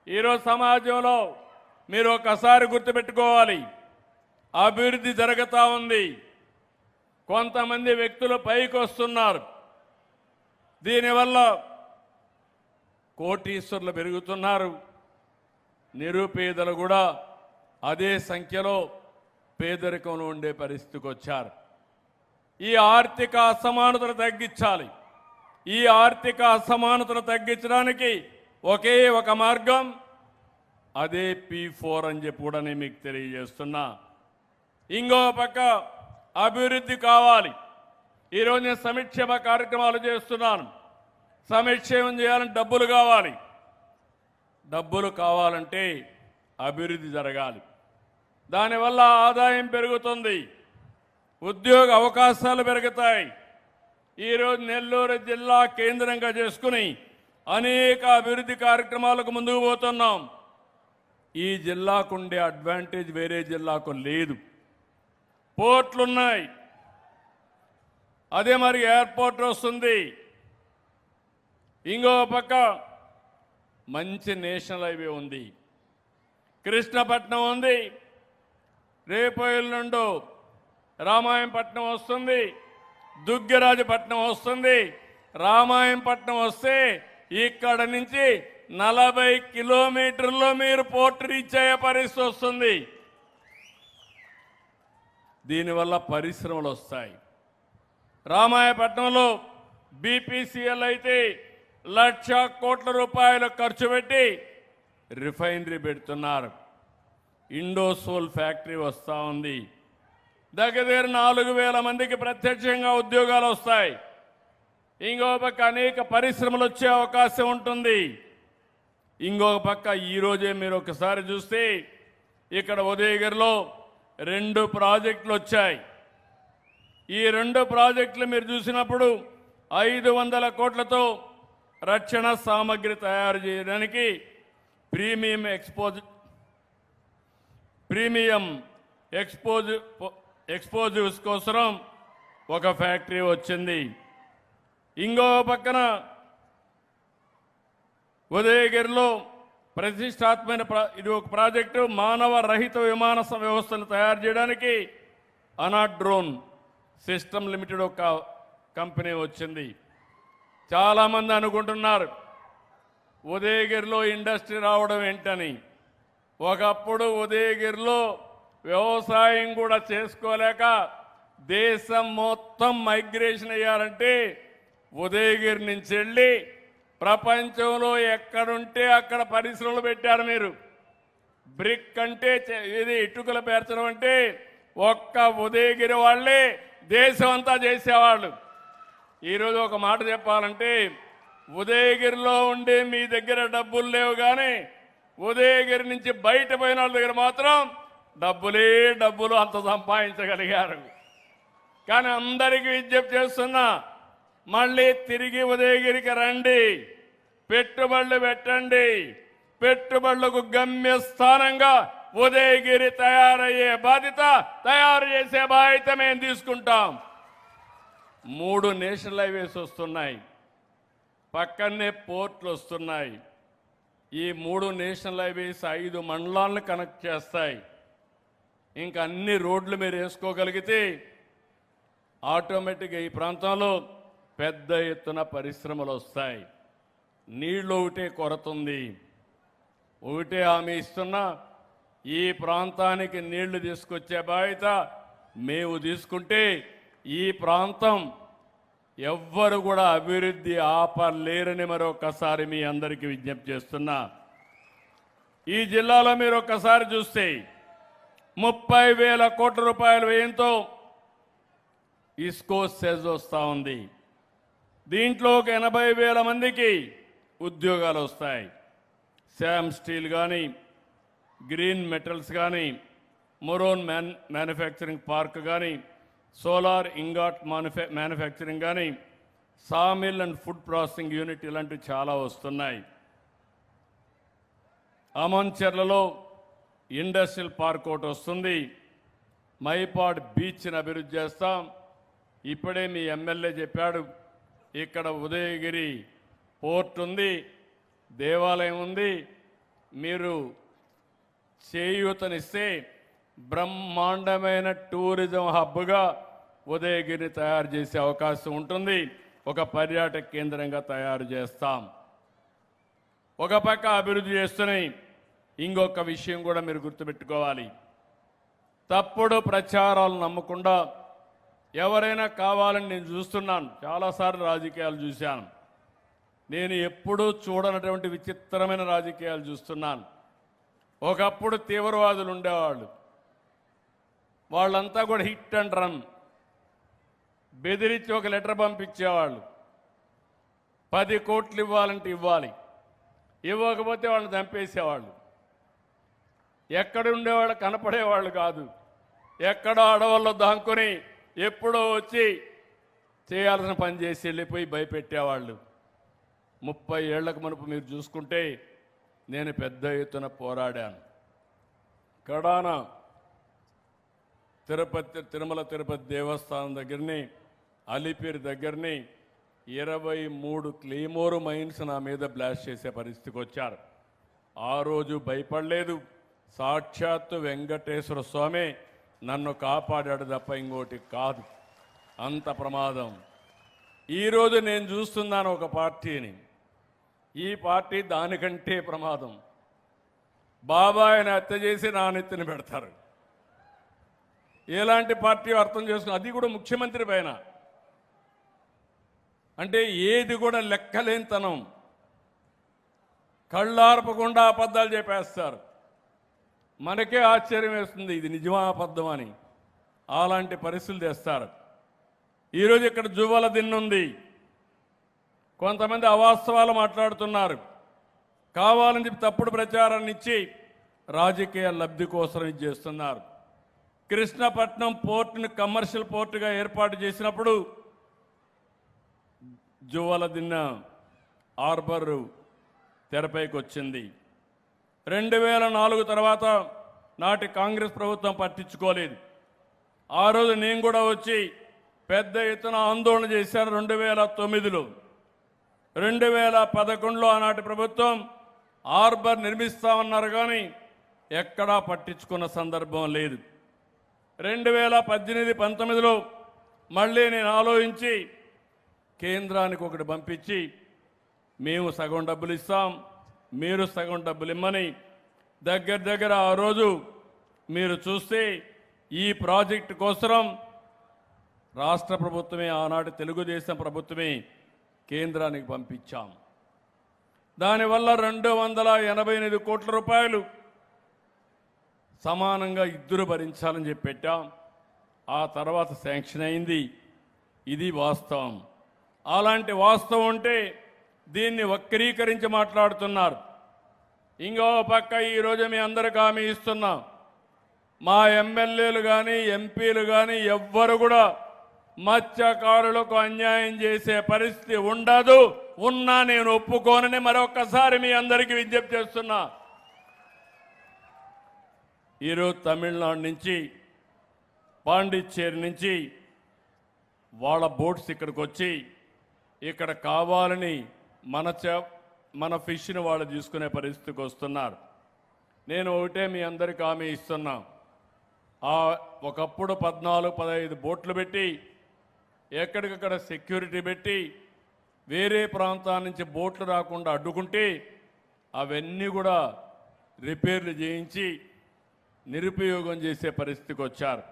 ఈరోజు సమాజంలో మీరు ఒకసారి గుర్తుపెట్టుకోవాలి, అభివృద్ధి జరుగుతూ ఉంది. కొంతమంది వ్యక్తులు పైకి వస్తున్నారు. దీనివల్ల కోటీశ్వరులు పెరుగుతున్నారు, నిరుపేదలు కూడా అదే సంఖ్యలో పేదరికంలో ఉండే పరిస్థితికి వచ్చారు. ఈ ఆర్థిక అసమానతను తగ్గించాలి. ఈ ఆర్థిక అసమానతను తగ్గించడానికి ఒకే ఒక మార్గం, అదే P4 అని చెప్పి కూడా నేను మీకు తెలియజేస్తున్నా. ఇంకో పక్క అభివృద్ధి కావాలి. ఈరోజు నేను సంక్షేమ కార్యక్రమాలు చేస్తున్నాను. సంక్షేమం చేయాలంటే డబ్బులు కావాలి. డబ్బులు కావాలంటే అభివృద్ధి జరగాలి. దానివల్ల ఆదాయం పెరుగుతుంది, ఉద్యోగ అవకాశాలు పెరుగుతాయి. ఈరోజు నెల్లూరు జిల్లా కేంద్రంగా చేసుకుని అనేక అభివృద్ధి కార్యక్రమాలకు ముందుకు పోతున్నాం. ఈ జిల్లాకు ఉండే అడ్వాంటేజ్ వేరే జిల్లాకు లేదు. పోర్ట్లున్నాయి, అదే మరి ఎయిర్పోర్ట్ వస్తుంది. ఇంకో పక్క మంచి నేషనల్ హైవే ఉంది, కృష్ణపట్నం ఉంది, రేపు ఎల్లుండి రామాయంపట్నం వస్తుంది, దుగ్గరాజపట్నం వస్తుంది. రామాయంపట్నం వస్తే ఇక్కడ నుంచి 40 కిలోమీటర్లో మీరు పోర్ట్ రీచ్ అయ్యే పరిస్థితి వస్తుంది. దీనివల్ల పరిశ్రమలు వస్తాయి. రామాయపట్నంలో BPCL అయితే 1,00,000 కోట్ల రూపాయలు ఖర్చు పెట్టి రిఫైనరీ పెడుతున్నారు. ఇండోసోల్ ఫ్యాక్టరీ వస్తూ ఉంది. దగ్గర 4,000 మందికి ప్రత్యక్షంగా ఉద్యోగాలు వస్తాయి. ఇంకో పక్క అనేక పరిశ్రమలు వచ్చే అవకాశం ఉంటుంది. ఇంకొక పక్క ఈరోజే మీరు ఒకసారి చూస్తే ఇక్కడ ఉదయగిరిలో 2 ప్రాజెక్టులు వచ్చాయి. ఈ 2 ప్రాజెక్టులు మీరు చూసినప్పుడు 500 కోట్లతో రక్షణ సామగ్రి తయారు చేయడానికి ప్రీమియం ఎక్స్పోజివ్స్ కోసం ఒక ఫ్యాక్టరీ వచ్చింది. ఇంకో పక్కన ఉదయగిరిలో ప్రతిష్టాత్మైన ఇది ఒక ప్రాజెక్టు, మానవ రహిత విమాన వ్యవస్థను తయారు చేయడానికి అనాడ్రోన్ సిస్టమ్ లిమిటెడ్ ఒక కంపెనీ వచ్చింది. చాలామంది అనుకుంటున్నారు ఉదయగిరిలో ఇండస్ట్రీ రావడం ఏంటని. ఒకప్పుడు ఉదయగిరిలో వ్యవసాయం కూడా చేసుకోలేక దేశం మొత్తం మైగ్రేషన్ అయ్యారంటే ఉదయగిరి నుంచి వెళ్ళి ప్రపంచంలో ఎక్కడుంటే అక్కడ పరిశ్రమలు పెట్టారు. మీరు బ్రిక్ అంటే ఇది ఇటుకలు పేర్చడం అంటే ఒక్క ఉదయగిరి వాళ్ళే దేశం అంతా చేసేవాళ్ళు. ఈరోజు ఒక మాట చెప్పాలంటే ఉదయగిరిలో ఉండే మీ దగ్గర డబ్బులు లేవు, కానీ ఉదయగిరి నుంచి బయట పోయిన వాళ్ళ దగ్గర మాత్రం డబ్బులే డబ్బులు అంత సంపాదించగలిగారు. కానీ అందరికీ విజ్ఞప్తి చేస్తున్నా, మళ్ళీ తిరిగి ఉదయగిరికి రండి, పెట్టుబడులు పెట్టండి. పెట్టుబడులకు గమ్యస్థానంగా ఉదయగిరి తయారయ్యే బాధ్యత, తయారు చేసే బాధ్యత మేము తీసుకుంటాం. 3 నేషనల్ హైవేస్ వస్తున్నాయి, పక్కనే పోర్ట్లు వస్తున్నాయి. ఈ 3 నేషనల్ హైవేస్ 5 మండలాలను కనెక్ట్ చేస్తాయి. ఇంకా అన్ని రోడ్లు మీరు వేసుకోగలిగితే ఆటోమేటిక్గా ఈ ప్రాంతంలో పెద్ద ఎత్తున పరిశ్రమలు వస్తాయి. నీళ్ళు ఒకటే కొరత ఉంది. ఒకటే హామీ ఇస్తున్నా, ఈ ప్రాంతానికి నీళ్లు తీసుకొచ్చే బాధ్యత మేము తీసుకుంటే ఈ ప్రాంతం ఎవ్వరు కూడా అభివృద్ధి ఆపలేరని మరొకసారి మీ అందరికీ విజ్ఞప్తి చేస్తున్నా. ఈ జిల్లాలో మీరు ఒక్కసారి చూస్తే 30,000 కోట్ల రూపాయల వ్యయంతో ఇస్కో సెజ్ వస్తూ ఉంది. దీంట్లో ఒక 80,000 మందికి ఉద్యోగాలు వస్తాయి. శామ్ స్టీల్ కానీ, గ్రీన్ మెటల్స్ కానీ, మొరోన్ మ్యానుఫ్యాక్చరింగ్ పార్క్ కానీ, సోలార్ ఇంగాట్ మ్యానుఫ్యాక్చరింగ్ కానీ, sawmill and food processing unit ఇలాంటివి చాలా వస్తున్నాయి. అమన్చెర్లలో ఇండస్ట్రియల్ పార్క్ ఒకటి వస్తుంది. మైపాడ్ బీచ్ని అభివృద్ధి చేస్తాం. ఇప్పుడే మీ ఎమ్మెల్యే చెప్పాడు, ఇక్కడ ఉదయగిరి పోర్ట్ ఉంది, దేవాలయం ఉంది. మీరు చేయూతనిస్తే బ్రహ్మాండమైన టూరిజం హబ్గా ఉదయగిరిని తయారు చేసే అవకాశం ఉంటుంది. ఒక పర్యాటక కేంద్రంగా తయారు చేస్తాం. ఒక పక్క అభివృద్ధి చేస్తున్నాయి. ఇంకొక విషయం కూడా మీరు గుర్తుపెట్టుకోవాలి, తప్పుడు ప్రచారాలు నమ్మకుండా ఎవరైనా కావాలని నేను చూస్తున్నాను, చాలాసార్లు రాజకీయాలు చూశాను. నేను ఎప్పుడూ చూడనటువంటి విచిత్రమైన రాజకీయాలు చూస్తున్నాను. ఒకప్పుడు తీవ్రవాదులు ఉండేవాళ్ళు, వాళ్ళంతా కూడా హిట్ అండ్ రన్, బెదిరించి ఒక లెటర్ పంపించేవాళ్ళు. 10 కోట్లు ఇవ్వాలంటే ఇవ్వాలి, ఇవ్వకపోతే వాళ్ళని చంపేసేవాళ్ళు. ఎక్కడ ఉండేవాళ్ళు కనపడేవాళ్ళు కాదు, ఎక్కడో అడవుల్లో దాంకొని ఎప్పుడో వచ్చి చేయాల్సిన పని చేసి వెళ్ళిపోయి భయపెట్టేవాళ్ళు. 30 ఏళ్లకు మునుపు మీరు చూసుకుంటే నేను పెద్ద ఎత్తున పోరాడాను. కడాన తిరుమల తిరుపతి దేవస్థానం దగ్గరని, అలిపిరి దగ్గరని 23 క్లెయిమోర్ మైన్స్ నా మీద బ్లాస్ట్ చేసే పరిస్థితికి వచ్చారు. ఆ రోజు భయపడలేదు. సాక్షాత్తు వెంకటేశ్వర స్వామి నన్ను కాపాడాడు తప్ప ఇంకోటి కాదు. అంత ప్రమాదం. ఈరోజు నేను చూస్తున్నాను ఒక పార్టీని, ఈ పార్టీ దానికంటే ప్రమాదం. బాబాయిని హత్య చేసి నా నెత్తిన పెడతారు. ఎలాంటి పార్టీ అర్థం చేసుకుని, అది కూడా ముఖ్యమంత్రి పైన. అంటే ఏది కూడా లెక్కలేనితనం, కళ్ళార్పకుండా అబద్ధాలు చెప్పేస్తారు. మనకే ఆశ్చర్యం వేస్తుంది ఇది నిజమా అబద్ధం అని. అలాంటి పరిస్థితులు తెస్తారు. ఈరోజు ఇక్కడ జువ్వల దిన్నుంది, కొంతమంది అవాస్తవాలు మాట్లాడుతున్నారు, కావాలని చెప్పి తప్పుడు ప్రచారాన్ని ఇచ్చి రాజకీయ లబ్ధి కోసం ఇది చేస్తున్నారు. కృష్ణపట్నం పోర్టును కమర్షియల్ పోర్టుగా ఏర్పాటు చేసినప్పుడు జువ్వల దిన్న హార్బర్ తెరపైకి వచ్చింది. 2004 తర్వాత నాటి కాంగ్రెస్ ప్రభుత్వం పట్టించుకోలేదు. ఆ రోజు నేను కూడా వచ్చి పెద్ద ఎత్తున ఆందోళన చేశాను. 2009లో 2011లో ఆనాటి ప్రభుత్వం హార్బర్ నిర్మిస్తామన్నారు, కానీ ఎక్కడా పట్టించుకున్న సందర్భం లేదు. 2018-19లో మళ్ళీ నేను ఆలోచించి కేంద్రానికి ఒకటి పంపించి, మేము సగం డబ్బులు ఇస్తాం, మీరు సగం డబ్బులు ఇమ్మని దగ్గర ఆ రోజు మీరు చూస్తే ఈ ప్రాజెక్టు కోసం రాష్ట్ర ప్రభుత్వమే, ఆనాటి తెలుగుదేశం ప్రభుత్వమే కేంద్రానికి పంపించాం. దానివల్ల 288 కోట్ల రూపాయలు సమానంగా ఇద్దరు భరించాలని చెప్పి పెట్టాం. ఆ తర్వాత శాంక్షన్ అయింది. ఇది వాస్తవం. అలాంటి వాస్తవం ఉంటే దీన్ని వక్రీకరించి మాట్లాడుతున్నారు. ఇంకో పక్క ఈరోజు మీ అందరికీ హామీ ఇస్తున్నాం, మా ఎమ్మెల్యేలు కానీ ఎంపీలు కానీ ఎవ్వరు కూడా మత్స్యకారులకు అన్యాయం చేసే పరిస్థితి ఉండదు. ఉన్నా నేను ఒప్పుకోనని మరొక్కసారి మీ అందరికీ విజ్ఞప్తి చేస్తున్నా. ఈరోజు తమిళనాడు నుంచి, పాండిచ్చేరి నుంచి వాళ్ళ బోట్స్ ఇక్కడికి వచ్చి ఇక్కడ కావాలని మన ఫిష్ని వాళ్ళు తీసుకునే పరిస్థితికి వస్తున్నారు. నేను ఒకటే మీ అందరికీ హామీ ఇస్తున్నా, ఒకప్పుడు 14-15 బోట్లు పెట్టి ఎక్కడికక్కడ సెక్యూరిటీ పెట్టి వేరే ప్రాంతాల నుంచి బోట్లు రాకుండా అడ్డుకుంటే అవన్నీ కూడా రిపేర్లు చేయించి నిరుపయోగం చేసే పరిస్థితికి వచ్చారు.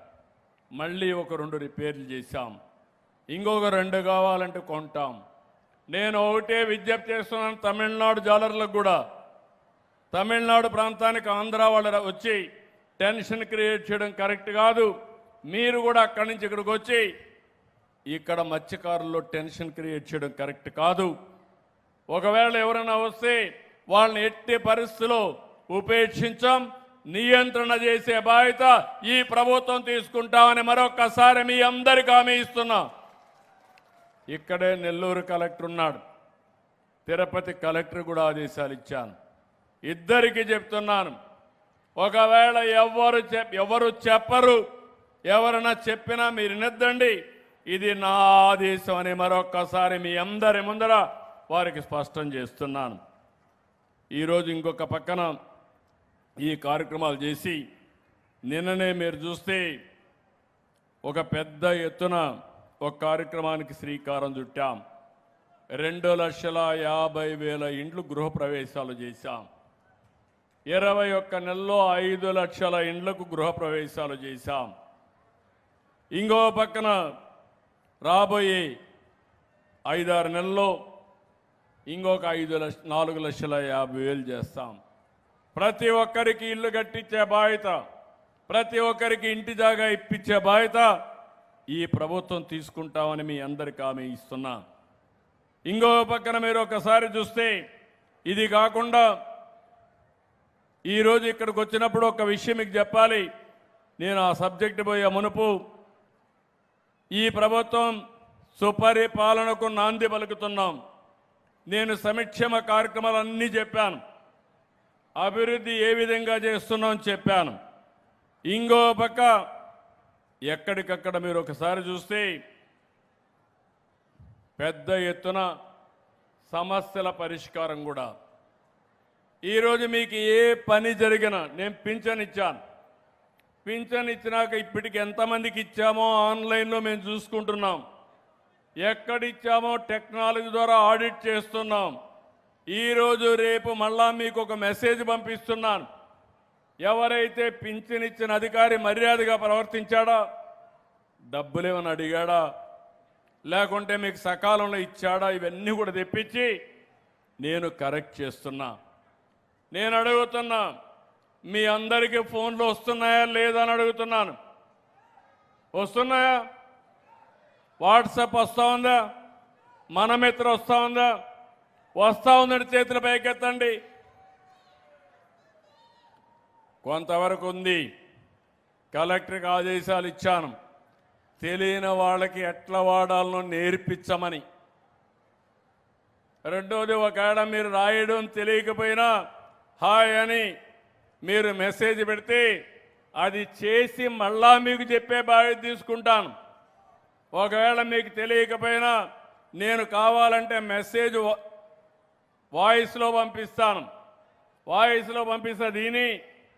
మళ్ళీ ఒక 2 రిపేర్లు చేశాం, ఇంకొక 2 కావాలంటే కొంటాం. నేను ఒకటే విజ్ఞప్తి చేస్తున్నాను తమిళనాడు జాలర్లకు కూడా, తమిళనాడు ప్రాంతానికి ఆంధ్ర వాళ్ళు వచ్చి టెన్షన్ క్రియేట్ చేయడం కరెక్ట్ కాదు. మీరు కూడా అక్కడి నుంచి ఇక్కడికి వచ్చి ఇక్కడ మత్స్యకారుల్లో టెన్షన్ క్రియేట్ చేయడం కరెక్ట్ కాదు. ఒకవేళ ఎవరైనా వస్తే వాళ్ళని ఎట్టి పరిస్థితుల్లో ఉపేక్షించాం, నియంత్రణ చేసే బాధ్యత ఈ ప్రభుత్వం తీసుకుంటామని మరొక్కసారి మీ అందరికీ హామీ ఇస్తున్నా. ఇక్కడే నెల్లూరు కలెక్టర్ ఉన్నాడు, తిరుపతి కలెక్టర్ కూడా ఆదేశాలు ఇచ్చాను. ఇద్దరికి చెప్తున్నాను, ఒకవేళ ఎవరు చెప్పరు, ఎవరైనా చెప్పినా మీరు వినొద్దండి, ఇది నా ఆదేశం అని మరొక్కసారి మీ అందరి ముందర వారికి స్పష్టం చేస్తున్నాను. ఈరోజు ఇంకొక పక్కన ఈ కార్యక్రమాలు చేసి నిన్ననే మీరు చూస్తే ఒక పెద్ద ఎత్తున ఒక కార్యక్రమానికి శ్రీకారం చుట్టాం. 2,50,000 ఇండ్లు గృహప్రవేశాలు చేశాం. 21 నెలల్లో 5 లక్షల ఇండ్లకు గృహప్రవేశాలు చేశాం. ఇంకో పక్కన రాబోయే 5-6 నెలల్లో ఇంకొక 4,50,000 చేస్తాం. ప్రతి ఒక్కరికి ఇల్లు కట్టించే బాధ్యత, ప్రతి ఒక్కరికి ఇంటి జాగా ఇప్పించే బాధ్యత ఈ ప్రభుత్వం తీసుకుంటామని మీ అందరికీ హామీ ఇస్తున్నా. ఇంకో పక్కన మీరు ఒకసారి చూస్తే, ఇది కాకుండా ఈరోజు ఇక్కడికి వచ్చినప్పుడు ఒక విషయం మీకు చెప్పాలి. నేను ఆ సబ్జెక్ట్ పోయే మునుపు, ఈ ప్రభుత్వం సుపరిపాలనకు నాంది పలుకుతున్నాం. నేను సంక్షేమ కార్యక్రమాలన్నీ చెప్పాను, అభివృద్ధి ఏ విధంగా చేస్తున్నాం చెప్పాను. ఇంకో పక్క ఎక్కడికక్కడ మీరు ఒకసారి చూస్తే పెద్ద ఎత్తున సమస్యల పరిష్కారం కూడా. ఈరోజు మీకు ఏ పని జరిగినా నేను పింఛన్ ఇచ్చాను. పింఛన్ ఇచ్చినాక ఇప్పటికి ఎంతమందికి ఇచ్చామో ఆన్లైన్లో మేము చూసుకుంటున్నాం. ఎక్కడిచ్చామో టెక్నాలజీ ద్వారా ఆడిట్ చేస్తున్నాం. ఈరోజు రేపు మళ్ళా మీకు ఒక మెసేజ్ పంపిస్తున్నాను. ఎవరైతే పింఛన్ ఇచ్చిన అధికారి మర్యాదగా ప్రవర్తించాడా, డబ్బులేమని అడిగాడా, లేకుంటే మీకు సకాలంలో ఇచ్చాడా, ఇవన్నీ కూడా తెప్పించి నేను కరెక్ట్ చేస్తున్నా. నేను అడుగుతున్నా, మీ అందరికీ ఫోన్లు వస్తున్నాయా లేదా అని అడుగుతున్నాను. వస్తున్నాయా? వాట్సాప్ వస్తూ ఉందా? మనమిత్ర వస్తూ ఉందా? వస్తూ ఉందంటే చేతుల పైకెత్తండి. కొంతవరకు ఉంది. కలెక్టర్కి ఆదేశాలు ఇచ్చాను, తెలియని వాళ్ళకి ఎట్లా వాడాలనో నేర్పించమని. రెండోది, ఒకవేళ మీరు రాయడం తెలియకపోయినా హాయ్ అని మీరు మెసేజ్ పెడితే అది చేసి మళ్ళా మీకు చెప్పే బాధ్యత తీసుకుంటాను. ఒకవేళ మీకు తెలియకపోయినా నేను కావాలంటే మెసేజ్ వాయిస్లో పంపిస్తాను. వాయిస్లో పంపిస్తే దీని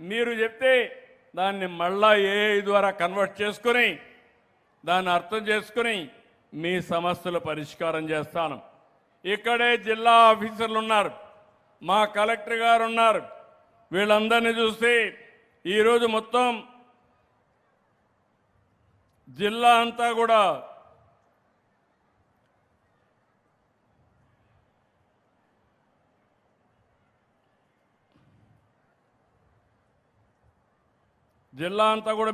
మీరు చెప్తే దాన్ని మళ్ళా ఏఐ ద్వారా కన్వర్ట్ చేసుకుని దాన్ని అర్థం చేసుకుని మీ సమస్యలు పరిష్కారం చేస్తాను. ఇక్కడే జిల్లా ఆఫీసర్లు ఉన్నారు, మా కలెక్టర్ గారు ఉన్నారు. వీళ్ళందరినీ చూస్తే ఈరోజు మొత్తం జిల్లా అంతా కూడా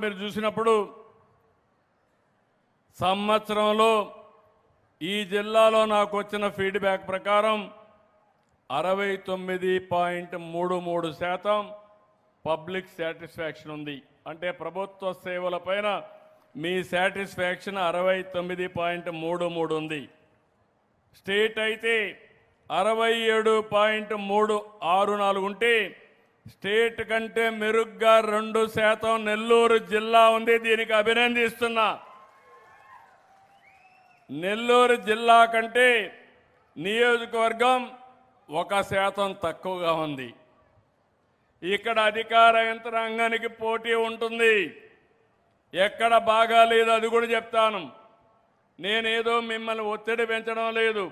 మీరు చూసినప్పుడు సంవత్సరంలో ఈ జిల్లాలో నాకు వచ్చిన ఫీడ్బ్యాక్ ప్రకారం 69.33% పబ్లిక్ సాటిస్ఫాక్షన్ ఉంది. అంటే ప్రభుత్వ సేవలపైన మీ సాటిస్ఫాక్షన్ 69.33 ఉంది. స్టేట్ అయితే 67.364 ఉంటే స్టేట్ కంటే మెరుగ్గా 2% నెల్లూరు జిల్లా ఉంది. దీనికి అభినందిస్తున్నా. నెల్లూరు జిల్లా కంటే నియోజకవర్గం 1% తక్కువగా ఉంది. ఇక్కడ అధికార యంత్రాంగానికి పోటీ ఉంటుంది. ఎక్కడ బాగాలేదు అది కూడా చెప్తాను. నేనేదో మిమ్మల్ని ఒత్తిడి పెంచడం లేదు.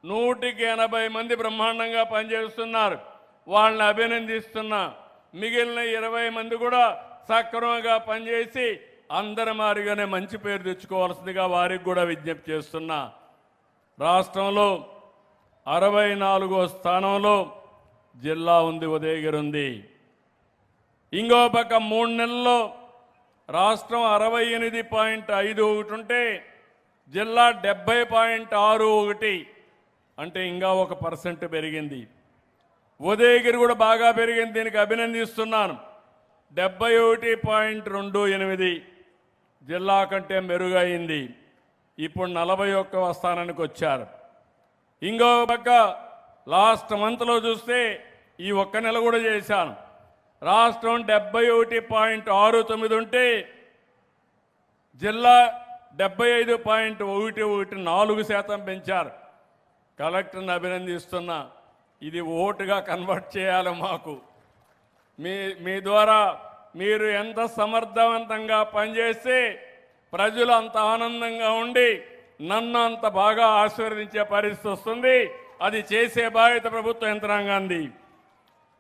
180 మంది బ్రహ్మాండంగా పనిచేస్తున్నారు, వాళ్ళని అభినందిస్తున్నా. మిగిలిన 20 మంది కూడా సక్రమంగా పనిచేసి అందరి మారిగానే మంచి పేరు తెచ్చుకోవాల్సిందిగా వారికి కూడా విజ్ఞప్తి చేస్తున్నా. రాష్ట్రంలో 64వ స్థానంలో జిల్లా ఉంది, ఉదయగిరి ఉంది. ఇంకో పక్క 3 నెలల్లో రాష్ట్రం 68.51 ఉంటే జిల్లా 70.61, అంటే ఇంకా 1% పెరిగింది. ఉదయగిరి కూడా బాగా పెరిగింది, దీనికి అభినందిస్తున్నాను. 71.28 జిల్లా కంటే మెరుగైంది. ఇప్పుడు 41వ స్థానానికి వచ్చారు. ఇంకో పక్క లాస్ట్ మంత్లో చూస్తే ఈ ఒక్క నెల కూడా చేశాను. రాష్ట్రం 71.69 ఉంటే జిల్లా 75.14% పెంచారు. కలెక్టర్ని అభినందిస్తున్నా. ఇది ఓటుగా కన్వర్ట్ చేయాలి మాకు. మీ ద్వారా మీరు ఎంత సమర్థవంతంగా పనిచేస్తే ప్రజలు అంత ఆనందంగా ఉండి నన్ను అంత బాగా ఆశీర్వదించే పరిస్థితి వస్తుంది. అది చేసే బాధ్యత ప్రభుత్వ యంత్రాంగాన్ని.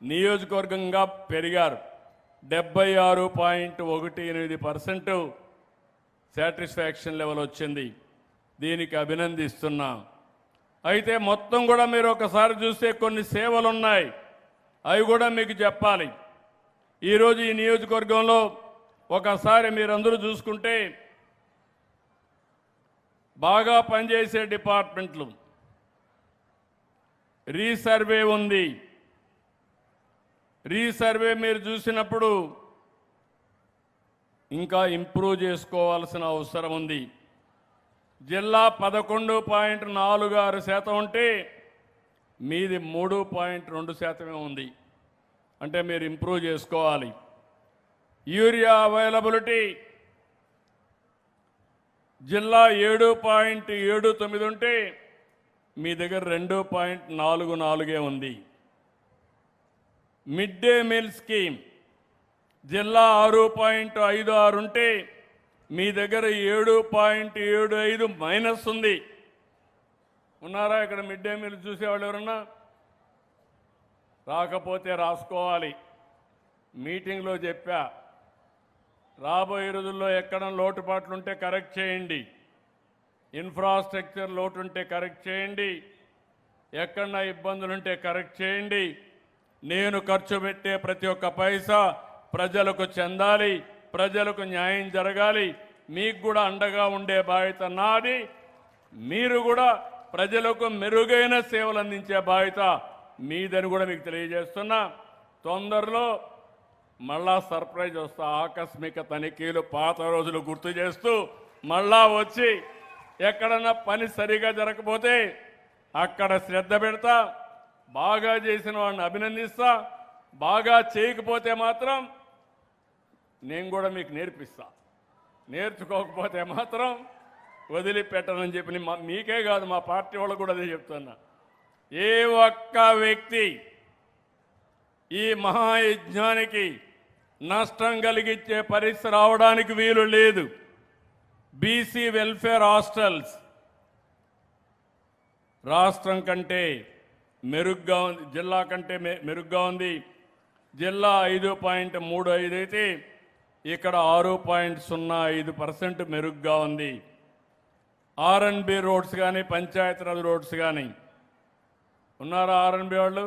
నియోజకవర్గంగా పెరిగారు. 76.18% సాటిస్ఫాక్షన్ లెవెల్ వచ్చింది. దీనికి అభినందిస్తున్నా. అయితే మొత్తం కూడా మీరు ఒకసారి చూస్తే కొన్ని సేవలు ఉన్నాయి, అవి కూడా మీకు చెప్పాలి. ఈరోజు ఈ నియోజకవర్గంలో ఒకసారి మీరందరూ చూసుకుంటే బాగా పనిచేసే డిపార్ట్మెంట్లు, రీసర్వే ఉంది. రీసర్వే మీరు చూసినప్పుడు ఇంకా ఇంప్రూవ్ చేసుకోవాల్సిన అవసరం ఉంది. జిల్లా 11.46% ఉంటే మీది 3.2% ఉంది. అంటే మీరు ఇంప్రూవ్ చేసుకోవాలి. యూరియా అవైలబిలిటీ జిల్లా 7.79 ఉంటే మీ దగ్గర 2.44 ఉంది. మిడ్ డే మీల్ స్కీమ్ జిల్లా 6.56 ఉంటే మీ దగ్గర 7.75 మైనస్ ఉంది. ఉన్నారా ఇక్కడ మిడ్ డే మీల్ చూసేవాళ్ళు ఎవరన్నా? రాకపోతే రాసుకోవాలి. మీటింగ్లో చెప్పా, రాబోయే రోజుల్లో ఎక్కడ లోటుపాట్లు ఉంటే కరెక్ట్ చేయండి, ఇన్ఫ్రాస్ట్రక్చర్ లోటు ఉంటే కరెక్ట్ చేయండి, ఎక్కడన్నా ఇబ్బందులుంటే కరెక్ట్ చేయండి. నేను ఖర్చు పెట్టే ప్రతి ఒక్క పైసా ప్రజలకు చెందాలి, ప్రజలకు న్యాయం జరగాలి. మీకు కూడా అండగా ఉండే బాధ్యత నాది. మీరు కూడా ప్రజలకు మెరుగైన సేవలు అందించే బాధ్యత మీదని కూడా మీకు తెలియజేస్తున్నా. తొందరలో మళ్ళా సర్ప్రైజ్ వస్తా. ఆకస్మిక తనిఖీలు పాత రోజులు గుర్తు చేస్తూ మళ్ళా వచ్చి ఎక్కడన్నా పని సరిగా జరగకపోతే అక్కడ శ్రద్ధ పెడతా. బాగా చేసిన వాడిని అభినందిస్తా. బాగా చేయకపోతే మాత్రం నేను కూడా మీకు నేర్పిస్తా. నేర్చుకోకపోతే మాత్రం వదిలిపెట్టనని చెప్పి మీకే కాదు మా పార్టీ వాళ్ళకు కూడా అదే చెప్తున్నా. ఏ ఒక్క వ్యక్తి ఈ మహాయజ్ఞానికి నష్టం కలిగించే పరిస్థితి రావడానికి వీలు లేదు. బీసీ వెల్ఫేర్ హాస్టల్స్ రాష్ట్రం కంటే మెరుగ్గా ఉంది, జిల్లా కంటే మెరుగ్గా ఉంది. జిల్లా 5.35 అయితే ఇక్కడ 6.05% మెరుగ్గా ఉంది. ఆర్ఎన్బి రోడ్స్ కానీ పంచాయతీరాజ్ రోడ్స్ కానీ ఉన్నారా? ఆర్ఎన్బి వాళ్ళు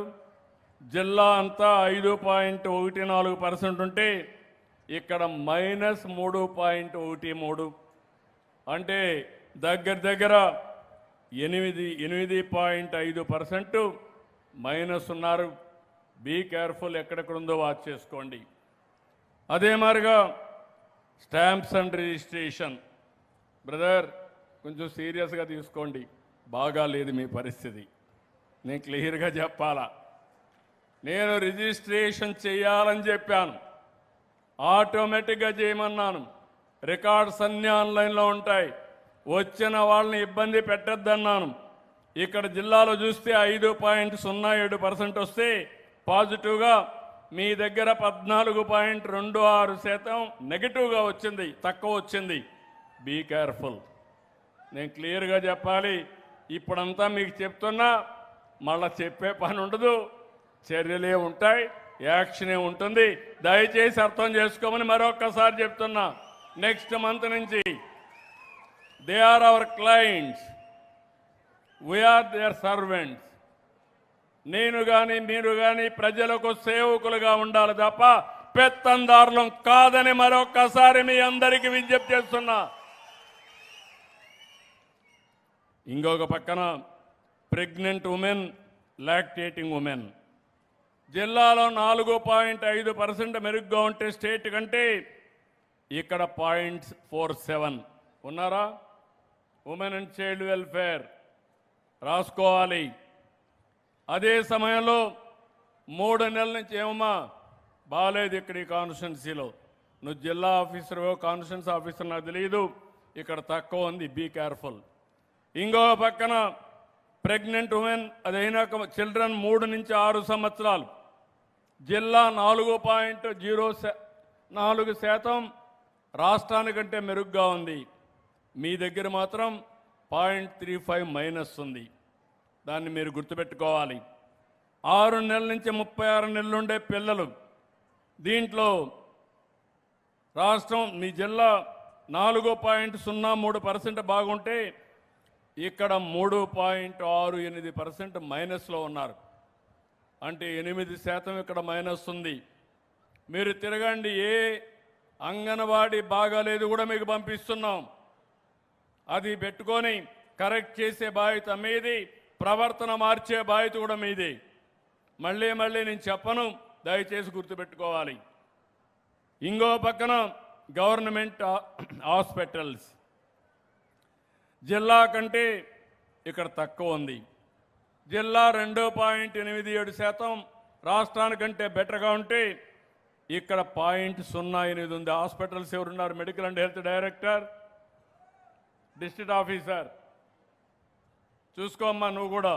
జిల్లా అంతా 5.14% ఉంటే ఇక్కడ -3.13, అంటే దగ్గర 8.5% మైనస్ ఉన్నారు. బీ కేర్ఫుల్, ఎక్కడెక్కడుందో వాచ్ చేసుకోండి. అదే మాదిరిగా స్టాంప్స్ అండ్ రిజిస్ట్రేషన్ బ్రదర్ కొంచెం సీరియస్గా తీసుకోండి. బాగా లేదు మీ పరిస్థితి, నేను క్లియర్గా చెప్పాలా. నేను రిజిస్ట్రేషన్ చేయాలని చెప్పాను, ఆటోమేటిక్గా చేయమన్నాను. రికార్డ్స్ అన్నీ ఆన్లైన్లో ఉంటాయి. వచ్చిన వాళ్ళని ఇబ్బంది పెట్టద్దన్నాను. ఇక్కడ జిల్లాలో చూస్తే 5.07% వస్తే పాజిటివ్గా, మీ దగ్గర 14.26% నెగిటివ్గా వచ్చింది, తక్కువ వచ్చింది. బీ కేర్ఫుల్, నేను క్లియర్గా చెప్పాలి. ఇప్పుడంతా మీకు చెప్తున్నా, మళ్ళా చెప్పే పని ఉండదు, చర్యలే ఉంటాయి, యాక్షనే ఉంటుంది. దయచేసి అర్థం చేసుకోమని మరొక్కసారి చెప్తున్నా. నెక్స్ట్ మంత్ నుంచి they are our clients, we are their servants. నేను కానీ మీరు కానీ ప్రజలకు సేవకులుగా ఉండాలి తప్ప పెత్తందారులం కాదని మరొక్కసారి మీ అందరికీ విజ్ఞప్తి చేస్తున్నా. ఇంకొక పక్కన ప్రెగ్నెంట్ ఉమెన్, లాక్టేటింగ్ ఉమెన్ జిల్లాలో 4.5% మెరుగ్గా ఉంటే స్టేట్ కంటే ఇక్కడ 0.47 ఉన్నారా? ఉమెన్ అండ్ చైల్డ్ వెల్ఫేర్ రాసుకోవాలి. అదే సమయంలో 3 నెలల నుంచి ఏమమ్మా బాగాలేదు ఇక్కడ ఈ కాన్స్టిట్యున్సీలో, నువ్వు జిల్లా ఆఫీసర్ కాన్స్టిట్యున్సీ ఆఫీసర్ నాకు తెలియదు, ఇక్కడ తక్కువ ఉంది, బీ కేర్ఫుల్. ఇంకో పక్కన ప్రెగ్నెంట్ ఉమెన్, అదైనాక చిల్డ్రన్ 3 నుంచి 6 సంవత్సరాలు జిల్లా 4.04% రాష్ట్రానికంటే మెరుగ్గా ఉంది. మీ దగ్గర మాత్రం 0.35 మైనస్ ఉంది. దాన్ని మీరు గుర్తుపెట్టుకోవాలి. 6 నెలల నుంచి 36 నెలలు ఉండే పిల్లలు, దీంట్లో రాష్ట్రం మీ జిల్లా 4.03% బాగుంటే ఇక్కడ 3.68% మైనస్లో ఉన్నారు. అంటే 8% ఇక్కడ మైనస్ ఉంది. మీరు తిరగండి, ఏ అంగన్వాడీ బాగాలేదు కూడా మీకు పంపిస్తున్నాం. అది పెట్టుకొని కరెక్ట్ చేసే బాధ్యత మీది, ప్రవర్తన మార్చే బాధ్యత కూడా మీది. మళ్ళీ నేను చెప్పను, దయచేసి గుర్తుపెట్టుకోవాలి. ఇంకో పక్కన గవర్నమెంట్ హాస్పిటల్స్ జిల్లా కంటే ఇక్కడ తక్కువ ఉంది. జిల్లా 2.87%, రాష్ట్రానికంటే బెటర్గా ఉంటే ఇక్కడ 0.08 ఉంది. హాస్పిటల్స్ ఎవరున్నారు? Medical and health director, district officer, చూసుకోమ్మా నువ్వు కూడా.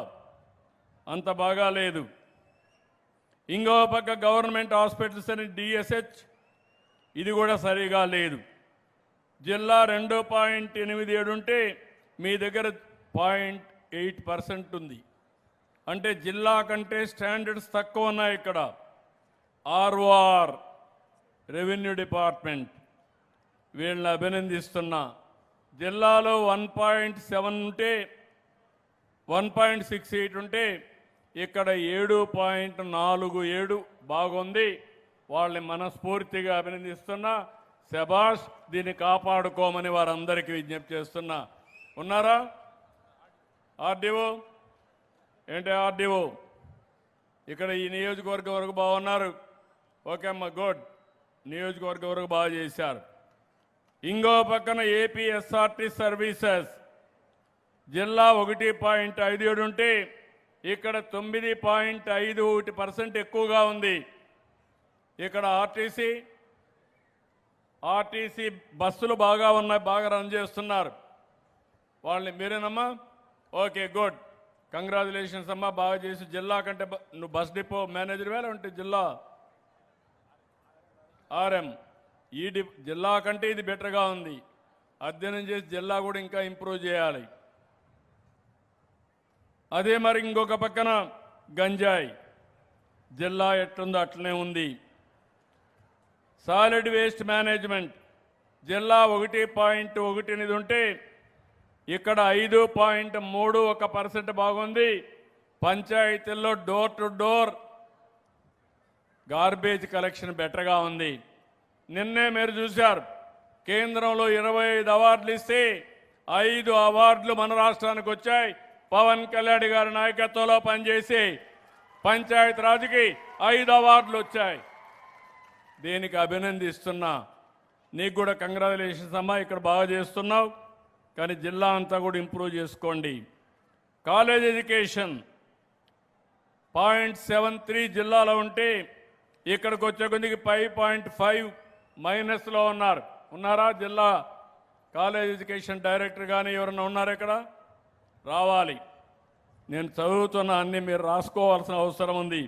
అంత బాగా లేదు. ఇంకో పక్క గవర్నమెంట్ హాస్పిటల్స్ అని డిఎస్హెచ్, ఇది కూడా సరిగా లేదు. జిల్లా 2.87 ఉంటే మీ దగ్గర 0.8% ఉంది. అంటే జిల్లా కంటే స్టాండర్డ్స్ తక్కువ ఉన్నాయి ఇక్కడ. ఆర్ఓఆర్, రెవెన్యూ డిపార్ట్మెంట్, వీళ్ళని అభినందిస్తున్నా. జిల్లాలో 1.7 ఉంటే 1.68 ఉంటే ఇక్కడ 7.47 బాగుంది. వాళ్ళని మనస్ఫూర్తిగా అభినందిస్తున్నా. శభాష్, దీన్ని కాపాడుకోమని వారందరికీ విజ్ఞప్తి చేస్తున్నా. ఉన్నారా ఆర్డీఓ? ఏంటి ఆర్డీఓ? ఇక్కడ ఈ నియోజకవర్గం వరకు బాగున్నారు. ఓకే అమ్మా, గుడ్. నియోజకవర్గం వరకు బాగా చేశారు. ఇంకో పక్కన ఏపీ ఎస్ఆర్టీ సర్వీసెస్ జిల్లా 1.57 ఉంటే ఇక్కడ 9.51% ఎక్కువగా ఉంది. ఇక్కడ ఆర్టీసీ బస్సులు బాగా ఉన్నాయి, బాగా రన్ చేస్తున్నారు. వాళ్ళని మీరేనమ్మా? ఓకే, గుడ్, కంగ్రాచులేషన్స్ అమ్మా, బాగా చేసి. జిల్లా కంటే నువ్వు బస్ డిపో మేనేజర్ వేరే ఉంటే జిల్లా ఆర్ఎం, ఈ జిల్లా కంటే ఇది బెటర్గా ఉంది. అధ్యయనం చేసి జిల్లా కూడా ఇంకా ఇంప్రూవ్ చేయాలి. అదే మరి ఇంకొక పక్కన గంజాయి జిల్లా ఎట్లుందో అట్లనే ఉంది. సాలిడ్ వేస్ట్ మేనేజ్మెంట్ జిల్లా 1.18 ఉంటే ఇక్కడ 5.31% బాగుంది. పంచాయతీల్లో door to door garbage collection బెటర్గా ఉంది. నిన్నే మీరు చూశారు, కేంద్రంలో 25 అవార్డులు ఇస్తే 5 అవార్డులు మన రాష్ట్రానికి వచ్చాయి. పవన్ కళ్యాణ్ గారి నాయకత్వంలో పనిచేసి పంచాయతీ రాజుకి 5 అవార్డులు వచ్చాయి. దీనికి అభినందిస్తున్నా. నీకు కూడా కంగ్రాచులేషన్స్ అమ్మా, ఇక్కడ బాగా చేస్తున్నావు. కానీ జిల్లా అంతా కూడా ఇంప్రూవ్ చేసుకోండి. కాలేజ్ ఎడ్యుకేషన్ 0.73 జిల్లాలో ఉంటే ఇక్కడికి వచ్చే కొద్దికి 5.5 మైనస్లో ఉన్నారు. ఉన్నారా? జిల్లా కాలేజ్ ఎడ్యుకేషన్ డైరెక్టర్ కానీ ఎవరన్నా ఉన్నారా? ఇక్కడ రావాలి. నేను చదువుతున్న అన్ని మీరు రాసుకోవాల్సిన అవసరం ఉంది.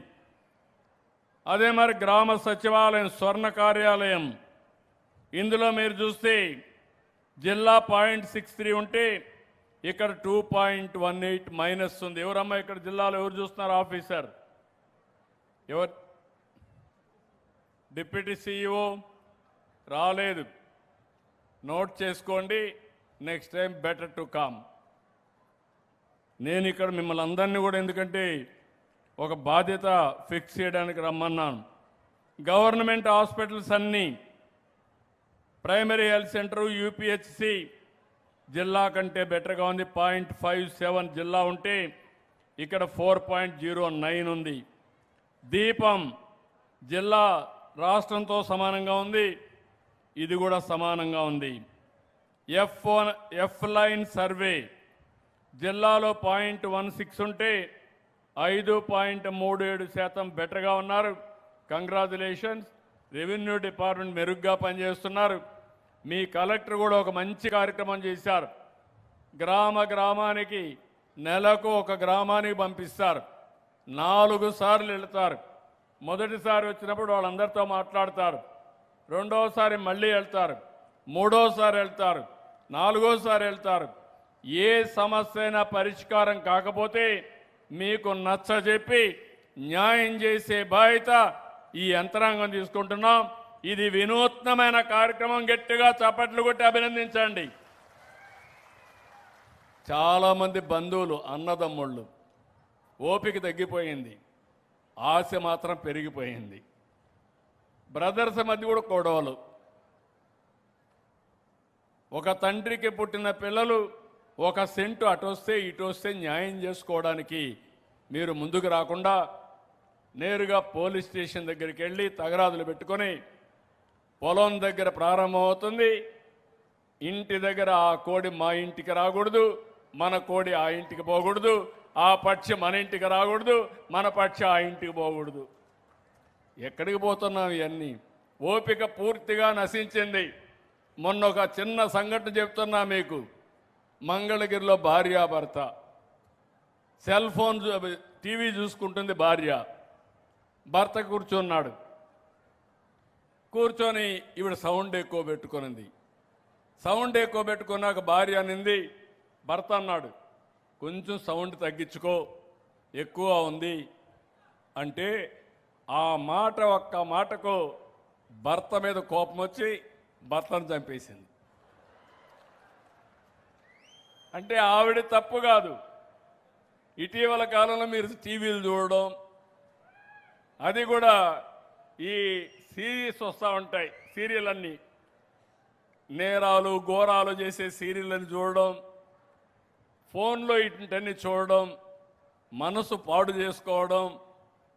అదే మరి గ్రామ సచివాలయం స్వర్ణ కార్యాలయం, ఇందులో మీరు చూస్తే జిల్లా 0.63 ఉంటే ఇక్కడ 2.18 మైనస్ ఉంది. ఎవరమ్మా ఇక్కడ జిల్లాలో ఎవరు చూస్తున్నారు? ఆఫీసర్ ఎవరు? డిప్యూటీ సిఇఓ రాలేదు. నోట్ చేసుకోండి, next time better to come. నేను ఇక్కడ మిమ్మల్ని అందరినీ కూడా, ఎందుకంటే ఒక బాధ్యత ఫిక్స్ చేయడానికి రమ్మన్నాను. గవర్నమెంట్ హాస్పిటల్స్ అన్నీ, ప్రైమరీ హెల్త్ సెంటర్, యూపీహెచ్సి జిల్లా కంటే బెటర్గా ఉంది. 0.57 జిల్లా ఉంటే ఇక్కడ 4.09 ఉంది. దీపం జిల్లా రాష్ట్రంతో సమానంగా ఉంది, ఇది కూడా సమానంగా ఉంది. ఎఫ్ లైన్ సర్వే జిల్లాలో 0.16 ఉంటే 5.37% బెటర్గా ఉన్నారు. కంగ్రాచులేషన్స్. రెవెన్యూ డిపార్ట్మెంట్ మెరుగ్గా పనిచేస్తున్నారు. మీ కలెక్టర్ కూడా ఒక మంచి కార్యక్రమం చేశారు. గ్రామానికి నెలకు ఒక గ్రామానికి పంపిస్తారు. 4 సార్లు వెళ్తారు. మొదటిసారి వచ్చినప్పుడు వాళ్ళందరితో మాట్లాడతారు, రెండోసారి మళ్ళీ వెళ్తారు, మూడోసారి వెళ్తారు, 4ఓసారి వెళ్తారు. ఏ సమస్య అయినా పరిష్కారం కాకపోతే మీకు నచ్చజెప్పి న్యాయం చేసే బాధ్యత ఈ యంత్రాంగం తీసుకుంటున్నాం. ఇది వినూత్నమైన కార్యక్రమం. గట్టిగా చప్పట్లు కొట్టి అభినందించండి. చాలామంది బంధువులు అన్నదమ్ముళ్ళు ఓపిక తగ్గిపోయింది, ఆశ మాత్రం పెరిగిపోయింది. బ్రదర్స్ మధ్య కూడా గొడవలు. ఒక తండ్రికి పుట్టిన పిల్లలు ఒక సెంటు అటొస్తే ఇటొస్తే న్యాయం చేసుకోవడానికి మీరు ముందుకు రాకుండా నేరుగా పోలీస్ స్టేషన్ దగ్గరికి వెళ్ళి తగరాదులు పెట్టుకొని పొలం దగ్గర ప్రారంభమవుతుంది. ఇంటి దగ్గర ఆ కోడి మా ఇంటికి రాకూడదు, మన కోడి ఆ ఇంటికి పోకూడదు, ఆ పక్షి మన ఇంటికి రాకూడదు, మన పక్షి ఆ ఇంటికి పోకూడదు. ఎక్కడికి పోతున్నాం? ఇవన్నీ ఓపిక పూర్తిగా నశించింది. మొన్న ఒక చిన్న సంఘటన చెప్తున్నా మీకు. మంగళగిరిలో భార్యాభర్త సెల్ ఫోన్ టీవీ చూసుకుంటుంది భార్య, భర్త కూర్చున్నాడు. కూర్చొని ఈవిడ సౌండ్ ఎక్కువ పెట్టుకునింది. సౌండ్ ఎక్కువ పెట్టుకున్నాక భార్య అనింది, భర్త అన్నాడు కొంచెం సౌండ్ తగ్గించుకో ఎక్కువ ఉంది అంటే, ఆ మాట ఒక్క మాటకు భర్త మీద కోపం వచ్చి భర్తను చంపేసింది. అంటే ఆవిడ తప్పు కాదు. ఇటీవల కాలంలో మీరు టీవీలు చూడడం, అది కూడా ఈ సిరీస్ వస్తూ ఉంటాయి, సీరియల్ అన్నీ నేరాలు ఘోరాలు చేసే సీరియళ్ళని చూడడం, ఫోన్లో ఇటన్నీ చూడడం, మనసు పాడు చేసుకోవడం.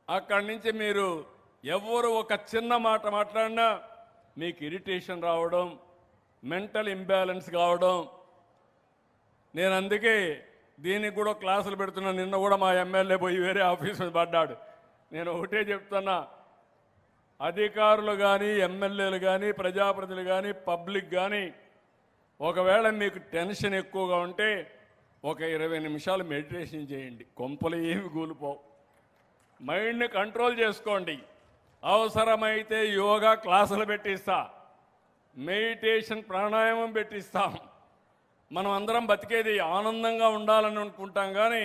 అక్కడి నుంచి మీరు ఎవరు ఒక చిన్న మాట మాట్లాడినా మీకు ఇరిటేషన్ రావడం, మెంటల్ ఇంబ్యాలెన్స్ కావడం. నేను అందుకే దీనికి కూడా క్లాసులు పెడుతున్నాను. నిన్న కూడా మా ఎమ్మెల్యే పోయి వేరే ఆఫీస్ మీద పడ్డాడు. నేను ఒకటే చెప్తున్నా, అధికారులు కానీ ఎమ్మెల్యేలు కానీ ప్రజాప్రతినిధులు కానీ పబ్లిక్ కానీ ఒకవేళ మీకు టెన్షన్ ఎక్కువగా ఉంటే ఒక 20 నిమిషాలు మెడిటేషన్ చేయండి, కొంపలు ఏమి కూలిపోవు. మైండ్ని కంట్రోల్ చేసుకోండి. అవసరమైతే యోగా క్లాసులు పెట్టిస్తా, మెడిటేషన్ ప్రాణాయామం పెట్టిస్తాం. మనం అందరం బతికేది ఆనందంగా ఉండాలని అనుకుంటాం, కానీ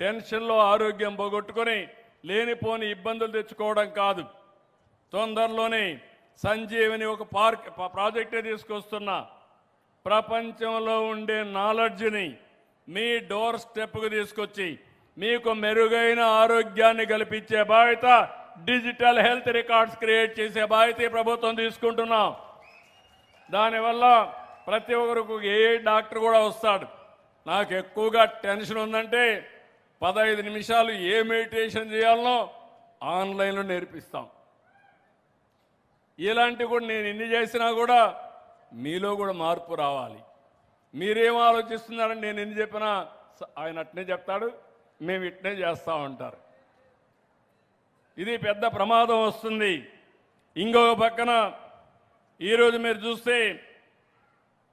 టెన్షన్లో ఆరోగ్యం పోగొట్టుకొని లేనిపోని ఇబ్బందులు తెచ్చుకోవడం కాదు. తొందరలోనే సంజీవని ఒక ప్రాజెక్టే తీసుకొస్తున్నా. ప్రపంచంలో ఉండే నాలెడ్జ్ని మీ డోర్ స్టెప్కు తీసుకొచ్చి మీకు మెరుగైన ఆరోగ్యాన్ని కల్పించే బాధ్యత, డిజిటల్ హెల్త్ రికార్డ్స్ క్రియేట్ చేసే బాధ్యత ప్రభుత్వం తీసుకుంటున్నాం. దానివల్ల ప్రతి ఒక్కరికి ఏ డాక్టర్ కూడా వస్తాడు. నాకు ఎక్కువగా టెన్షన్ ఉందంటే 15 నిమిషాలు ఏ మెడిటేషన్ చేయాలనో ఆన్లైన్లో నేర్పిస్తాం. ఇలాంటివి కూడా నేను ఎన్ని చేసినా కూడా మీలో కూడా మార్పు రావాలి. మీరేం ఆలోచిస్తున్నారని నేను ఎన్ని చెప్పినా ఆయన అట్నే చెప్తాడు, మేము ఇట్నే చేస్తూ ఉంటారు. ఇది పెద్ద ప్రమాదం వస్తుంది. ఇంకొక పక్కన ఈరోజు మీరు చూస్తే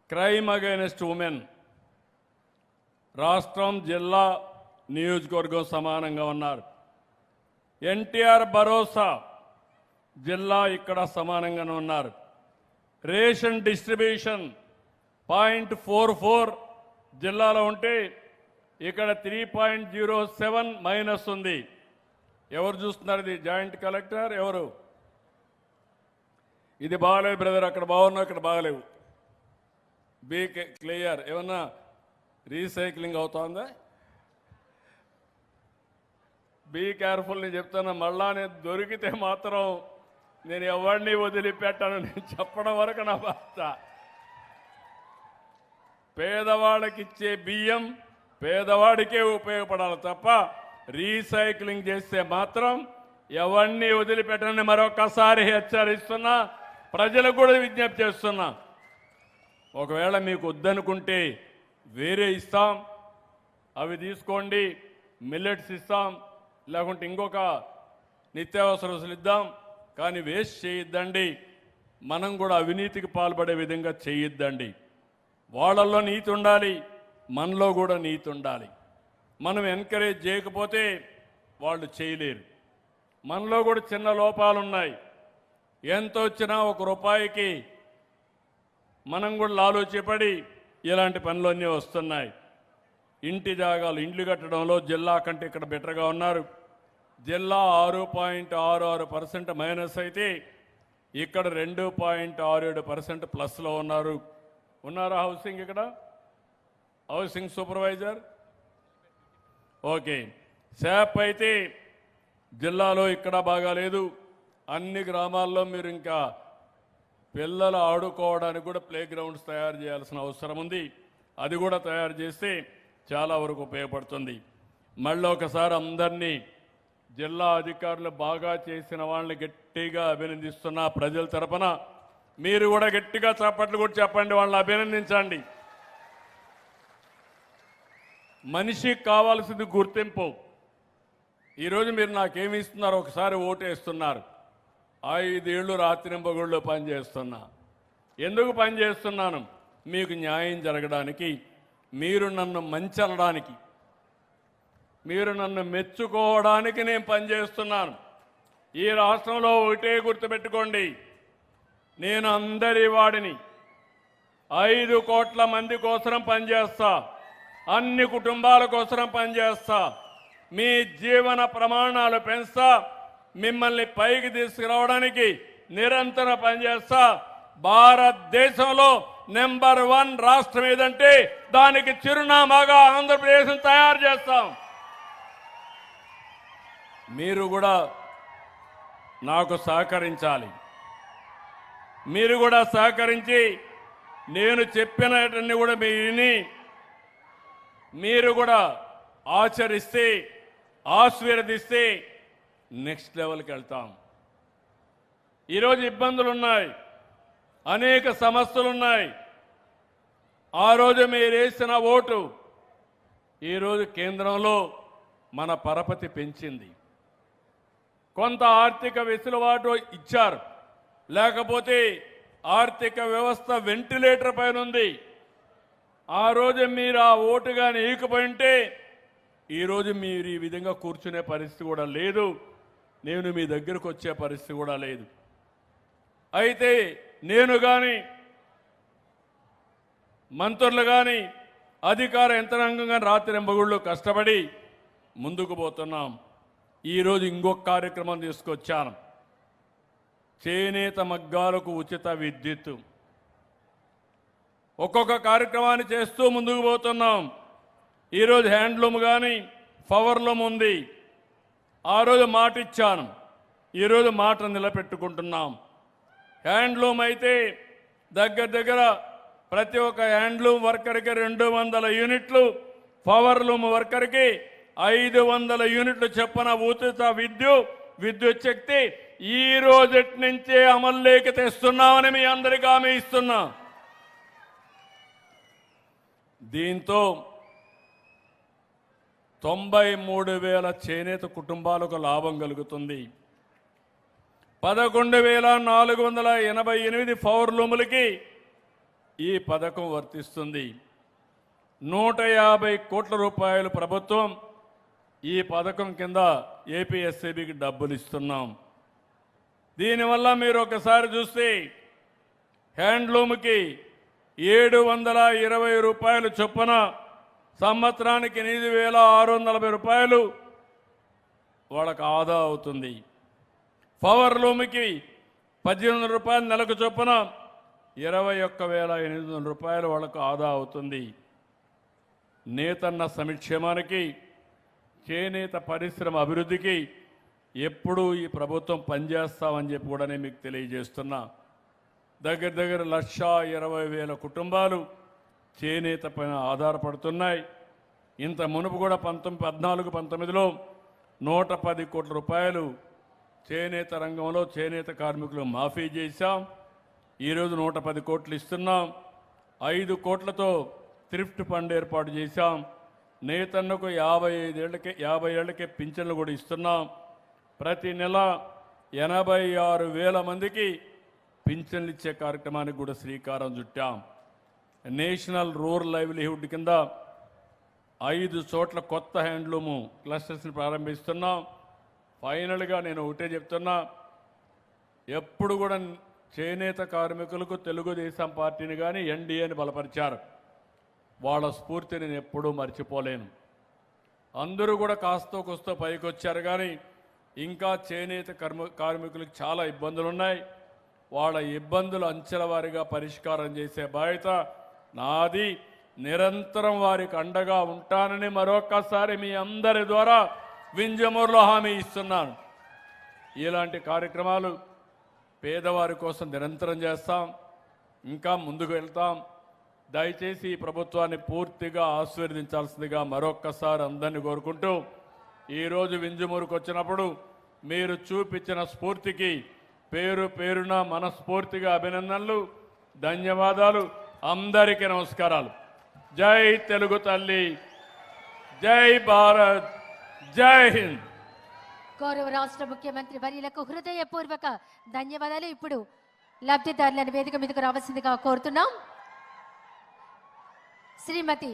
క్రైమ్ అగైనెస్ట్ ఉమెన్ రాష్ట్రం, జిల్లా, నియోజకవర్గం సమానంగా ఉన్నారు. ఎన్టీఆర్ భరోసా జిల్లా ఇక్కడ సమానంగానే ఉన్నారు. రేషన్ డిస్ట్రిబ్యూషన్ 0.44 జిల్లాలో ఉంటే ఇక్కడ 3.07 మైనస్ ఉంది. ఎవరు చూస్తున్నారు? ఇది జాయింట్ కలెక్టర్ ఎవరు? ఇది బాగలేదు బ్రదర్, అక్కడ బాగున్నావు, ఇక్కడ బాగలేవు. Be clear. ఏమన్నా రీసైక్లింగ్ అవుతుందా? Be careful. నేను చెప్తాను, మళ్ళా నేను దొరికితే మాత్రం నేను ఎవరిని వదిలిపెట్టాను. నేను చెప్పడం వరకు నా బాధ్యత. పేదవాళ్ళకి ఇచ్చే బియ్యం పేదవాడికే ఉపయోగపడాలి తప్ప రీసైక్లింగ్ చేస్తే మాత్రం ఎవరిని వదిలిపెట్టని మరొకసారి హెచ్చరిస్తున్నా, ప్రజలకు కూడా విజ్ఞప్తి చేస్తున్నా. ఒకవేళ మీకు వద్దనుకుంటే వేరే ఇస్తాం, అవి తీసుకోండి. మిల్లెట్స్ ఇస్తాం, లేకుంటే ఇంకొక నిత్యావసర వస్తువులు ఇద్దాం, కానీ వేస్ట్ చేయొద్దండి. మనం కూడా అవినీతికి పాల్పడే విధంగా చేయొద్దండి. వాళ్ళల్లో నీతి ఉండాలి, మనలో కూడా నీతి ఉండాలి. మనం ఎంకరేజ్ చేయకపోతే వాళ్ళు చేయలేరు. మనలో కూడా చిన్న లోపాలు ఉన్నాయి. ఎంత వచ్చినా ₹1 మనం కూడా ఆలోచించబడి ఇలాంటి పనులన్నీ వస్తున్నాయి. ఇంటి జాగాలు, ఇండ్లు కట్టడంలో జిల్లా కంటే ఇక్కడ బెటర్గా ఉన్నారు. జిల్లా 6.66% మైనస్ అయితే ఇక్కడ 2.67% ప్లస్లో ఉన్నారు. ఉన్నారా హౌసింగ్ ఇక్కడ హౌసింగ్ సూపర్వైజర్. ఓకే, శాప్ అయితే జిల్లాలో ఇక్కడ బాగాలేదు. అన్ని గ్రామాల్లో మీరు ఇంకా పిల్లలు ఆడుకోవడానికి కూడా ప్లే గ్రౌండ్స్ తయారు చేయాల్సిన అవసరం ఉంది. అది కూడా తయారు చేస్తే చాలా వరకు ఉపయోగపడుతుంది. మళ్ళీ ఒకసారి అందరినీ జిల్లా అధికారులు బాగా చేసిన వాళ్ళని గట్టిగా అభినందిస్తున్నా. ప్రజల తరపున మీరు కూడా గట్టిగా చప్పట్లు కూడా చెప్పండి, వాళ్ళని అభినందించండి. మనిషికి కావాల్సింది గుర్తింపు. ఈరోజు మీరు నాకేమి ఇస్తున్నారు? ఒకసారి ఓటేస్తున్నారు. 5 ఏళ్ళు రాత్రింబగుళ్ళు పనిచేస్తున్నా. ఎందుకు పనిచేస్తున్నాను? మీకు న్యాయం జరగడానికి, మీరు నన్ను మంచనడానికి, మీరు నన్ను మెచ్చుకోవడానికి నేను పనిచేస్తున్నాను. ఈ రాష్ట్రంలో ఒకటే గుర్తుపెట్టుకోండి, నేను అందరి వాడిని. 5 కోట్ల మంది కోసం పనిచేస్తా, అన్ని కుటుంబాల కోసం పనిచేస్తా, మీ జీవన ప్రమాణాలు పెంచుతా, మిమ్మల్ని పైకి తీసుకురావడానికి నిరంతరం పనిచేస్తా. భారతదేశంలో నెంబర్ 1 రాష్ట్రం ఏదంటే దానికి చిరునామాగా ఆంధ్రప్రదేశ్ని తయారు చేస్తాం. మీరు కూడా నాకు సహకరించాలి. మీరు కూడా సహకరించి నేను చెప్పినవన్నీ కూడా విని మీరు కూడా ఆచరిస్తే, ఆశీర్వదిస్తే నెక్స్ట్ లెవెల్కి వెళ్తాం. ఈరోజు ఇబ్బందులు ఉన్నాయి, అనేక సమస్యలు ఉన్నాయి. ఆ రోజు మీరు వేసిన ఓటు ఈరోజు కేంద్రంలో మన పరపతి పెంచింది. కొంత ఆర్థిక వెసులుబాటు ఇచ్చారు, లేకపోతే ఆర్థిక వ్యవస్థ వెంటిలేటర్ పైన ఉంది. ఆ రోజు మీరు ఆ ఓటు కానీ ఈకపోయింటే ఈరోజు మీరు ఈ విధంగా కూర్చునే పరిస్థితి కూడా లేదు, నేను మీ దగ్గరకు వచ్చే పరిస్థితి కూడా లేదు. అయితే నేను కానీ, మంత్రులు కానీ, అధికార యంత్రాంగం కానీ రాత్రింబగుళ్ళు కష్టపడి ముందుకు పోతున్నాం. ఈరోజు ఇంకొక కార్యక్రమం తీసుకొచ్చాను. చేనేత మగ్గాలకు ఉచిత విద్యుత్తు. ఒక్కొక్క కార్యక్రమాన్ని చేస్తూ ముందుకు పోతున్నాం. ఈరోజు హ్యాండ్లూమ్ కానీ పవర్లూమ్ ఉంది. ఆ రోజు మాట ఇచ్చాను, ఈరోజు మాట నిలబెట్టుకుంటున్నాం. హ్యాండ్లూమ్ అయితే దగ్గర ప్రతి ఒక్క హ్యాండ్లూమ్ వర్కర్కి 200 యూనిట్లు, పవర్లూమ్ వర్కర్కి 500 యూనిట్లు చొప్పున ఉచిత విద్యుత్ శక్తి ఈ రోజు నుంచే అమల్లోకి తెస్తున్నామని మీ అందరికీ హామీ ఇస్తున్నా. దీంతో 93,000 చేనేత కుటుంబాలకు లాభం కలుగుతుంది. 11,488 పవర్లూములకి ఈ పథకం వర్తిస్తుంది. 150 కోట్ల రూపాయలు ప్రభుత్వం ఈ పథకం కింద ఏపీఎస్సీబీకి డబ్బులు ఇస్తున్నాం. దీనివల్ల మీరు ఒకసారి చూస్తే హ్యాండ్లూమ్కి 720 రూపాయలు చొప్పున సంవత్సరానికి 8,640 రూపాయలు వాళ్ళకు ఆదా అవుతుంది. పవర్లూమ్కి 18 రూపాయలు నెలకు చొప్పున 21,800 రూపాయలు వాళ్ళకు ఆదా అవుతుంది. నేతన్న సంక్షేమానికి, చేనేత పరిశ్రమ అభివృద్ధికి ఎప్పుడూ ఈ ప్రభుత్వం పనిచేస్తామని చెప్పి కూడా నేను మీకు తెలియజేస్తున్నా. దగ్గర 1,20,000 కుటుంబాలు చేనేత పైన ఆధారపడుతున్నాయి. ఇంత మునుపు కూడా 14-19లో 110 కోట్ల రూపాయలు చేనేత రంగంలో చేనేత కార్మికులు మాఫీ చేశాం. ఈరోజు 110 కోట్లు ఇస్తున్నాం. 5 కోట్లతో థ్రిఫ్ట్ ఫండ్ ఏర్పాటు చేశాం. నేతన్నకు 50 ఏళ్లకే పింఛన్లు కూడా ఇస్తున్నాం. ప్రతి నెల 86,000 మందికి పింఛన్లు ఇచ్చే కార్యక్రమానికి కూడా శ్రీకారం చుట్టాం. నేషనల్ రూరల్ లైవ్లీహుడ్ కింద 5 చోట్ల కొత్త హ్యాండ్లూము క్లస్టర్స్ని ప్రారంభిస్తున్నాం. ఫైనల్గా నేను ఒకటే చెప్తున్నా, ఎప్పుడు కూడా చేనేత కార్మికులకు తెలుగుదేశం పార్టీని కానీ ఎన్డీఏని బలపరిచారు. వాళ్ళ స్ఫూర్తి నేను ఎప్పుడూ మర్చిపోలేను. అందరూ కూడా కాస్తో కూస్తో పైకి వచ్చారు, కానీ ఇంకా చేనేత కార్మికులకు చాలా ఇబ్బందులు ఉన్నాయి. వాళ్ళ ఇబ్బందులు అంచెల వారీగా పరిష్కారం చేసే బాధ్యత నాది, నిరంతరం వారికి అండగా ఉంటానని మరొక్కసారి మీ అందరి ద్వారా వింజమూరులో హామీ ఇస్తున్నాను. ఇలాంటి కార్యక్రమాలు పేదవారి కోసం నిరంతరం చేస్తాం, ఇంకా ముందుకు వెళ్తాం. దయచేసి ఈ ప్రభుత్వాన్ని పూర్తిగా ఆశీర్వదించాల్సిందిగా మరొక్కసారి అందరినీ కోరుకుంటూ, ఈరోజు వింజమూరుకు వచ్చినప్పుడు మీరు చూపించిన స్ఫూర్తికి పేరు పేరున మనస్ఫూర్తిగా అభినందనలు, ధన్యవాదాలు. అందరికీ నమస్కారాలు. జై తెలుగు తల్లి, జై భారత్, జై హింద్. గౌరవ రాష్ట్ర ముఖ్యమంత్రి వర్యులకు హృదయపూర్వక ధన్యవాదాలు. ఇప్పుడు లబ్ధిదారులను వేదిక మీదకు రావాల్సిందిగా కోరుతున్నాం. శ్రీమతి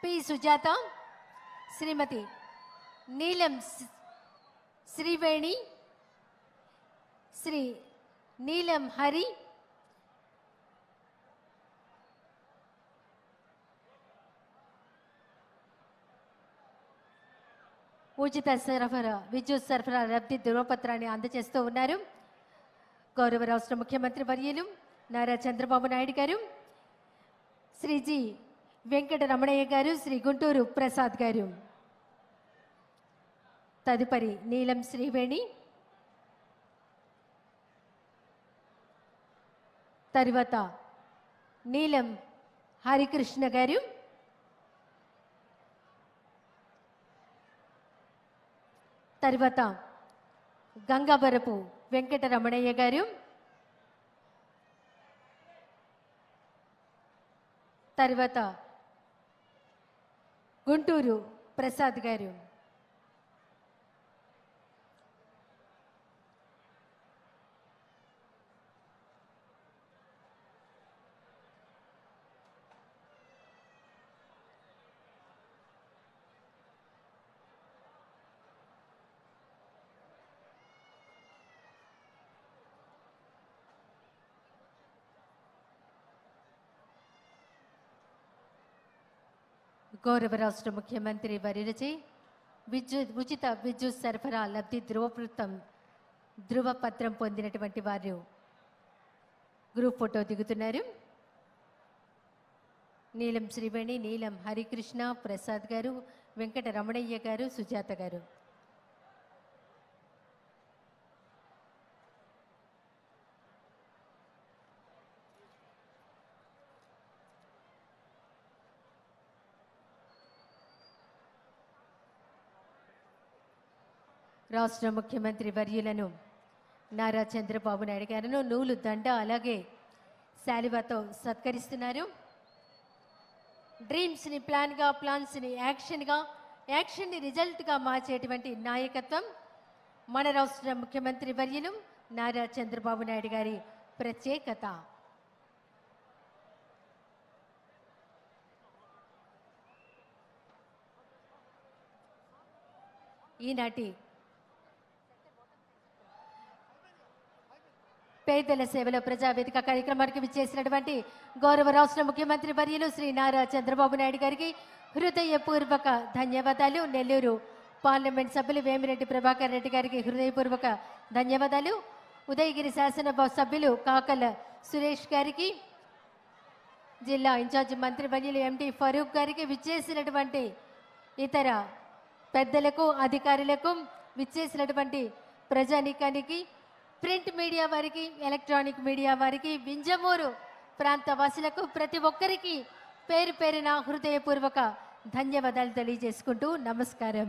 పి సుజాత, శ్రీమతి నీలం శ్రీవేణి, శ్రీ నీలం హరి, ఉచిత సరఫరా విద్యుత్ సరఫరా లబ్ధి ధృవపత్రాన్ని అందజేస్తూ ఉన్నారు. గౌరవ రాష్ట్ర ముఖ్యమంత్రి వర్యులు నారా చంద్రబాబు నాయుడు గారు, శ్రీ జి వెంకట రమణయ్య గారు, శ్రీ గుంటూరు ప్రసాద్ గారు. తదుపరి నీలం శ్రీవేణి, తరువాత నీలం హరికృష్ణ గారు, తరువాత గంగావరపు వెంకట రమణయ్య గారు, తరువాత గుంటూరు ప్రసాద్ గారు. గౌరవ రాష్ట్ర ముఖ్యమంత్రి వర్యులచే ఉచిత విద్యుత్ సరఫరా లబ్ధి ధృవపత్రం పొందినటువంటి వారు గ్రూప్ ఫోటో దిగుతున్నారు. నీలం శ్రీవేణి, నీలం హరికృష్ణ ప్రసాద్ గారు, వెంకట రమణయ్య గారు, సుజాత గారు. రాష్ట్ర ముఖ్యమంత్రి వర్యులను నారా చంద్రబాబు నాయుడు గారును నూలు దండ అలాగే శాలువాతో సత్కరిస్తున్నారు. డ్రీమ్స్ని ప్లాన్గా, ప్లాన్స్ని యాక్షన్గా, యాక్షన్ని రిజల్ట్గా మార్చేటువంటి నాయకత్వం మన రాష్ట్ర ముఖ్యమంత్రి వర్యులు నారా చంద్రబాబు నాయుడు గారి ప్రత్యేకత. ఈనాటి పేదల సేవలో ప్రజావేదిక కార్యక్రమానికి విచ్చేసినటువంటి గౌరవ రాష్ట్ర ముఖ్యమంత్రి వర్యులు శ్రీ నారా చంద్రబాబు నాయుడు గారికి హృదయపూర్వక ధన్యవాదాలు. నెల్లూరు పార్లమెంట్ సభ్యులు వేమిరెడ్డి ప్రభాకర్ రెడ్డి గారికి హృదయపూర్వక ధన్యవాదాలు. ఉదయగిరి శాసనసభ సభ్యులు కాకల సురేష్ గారికి, జిల్లా ఇన్ఛార్జి మంత్రి వర్యులు ఎండి ఫరూక్ గారికి, విచ్చేసినటువంటి ఇతర పెద్దలకు, అధికారులకు, విచ్చేసినటువంటి ప్రజానీకానికి, ప్రింట్ మీడియా వారికి, ఎలక్ట్రానిక్ మీడియా వారికి, వింజమూరు ప్రాంత వాసులకు ప్రతి ఒక్కరికి పేరు పేరున హృదయపూర్వక ధన్యవాదాలు తెలియజేసుకుంటూ నమస్కారం.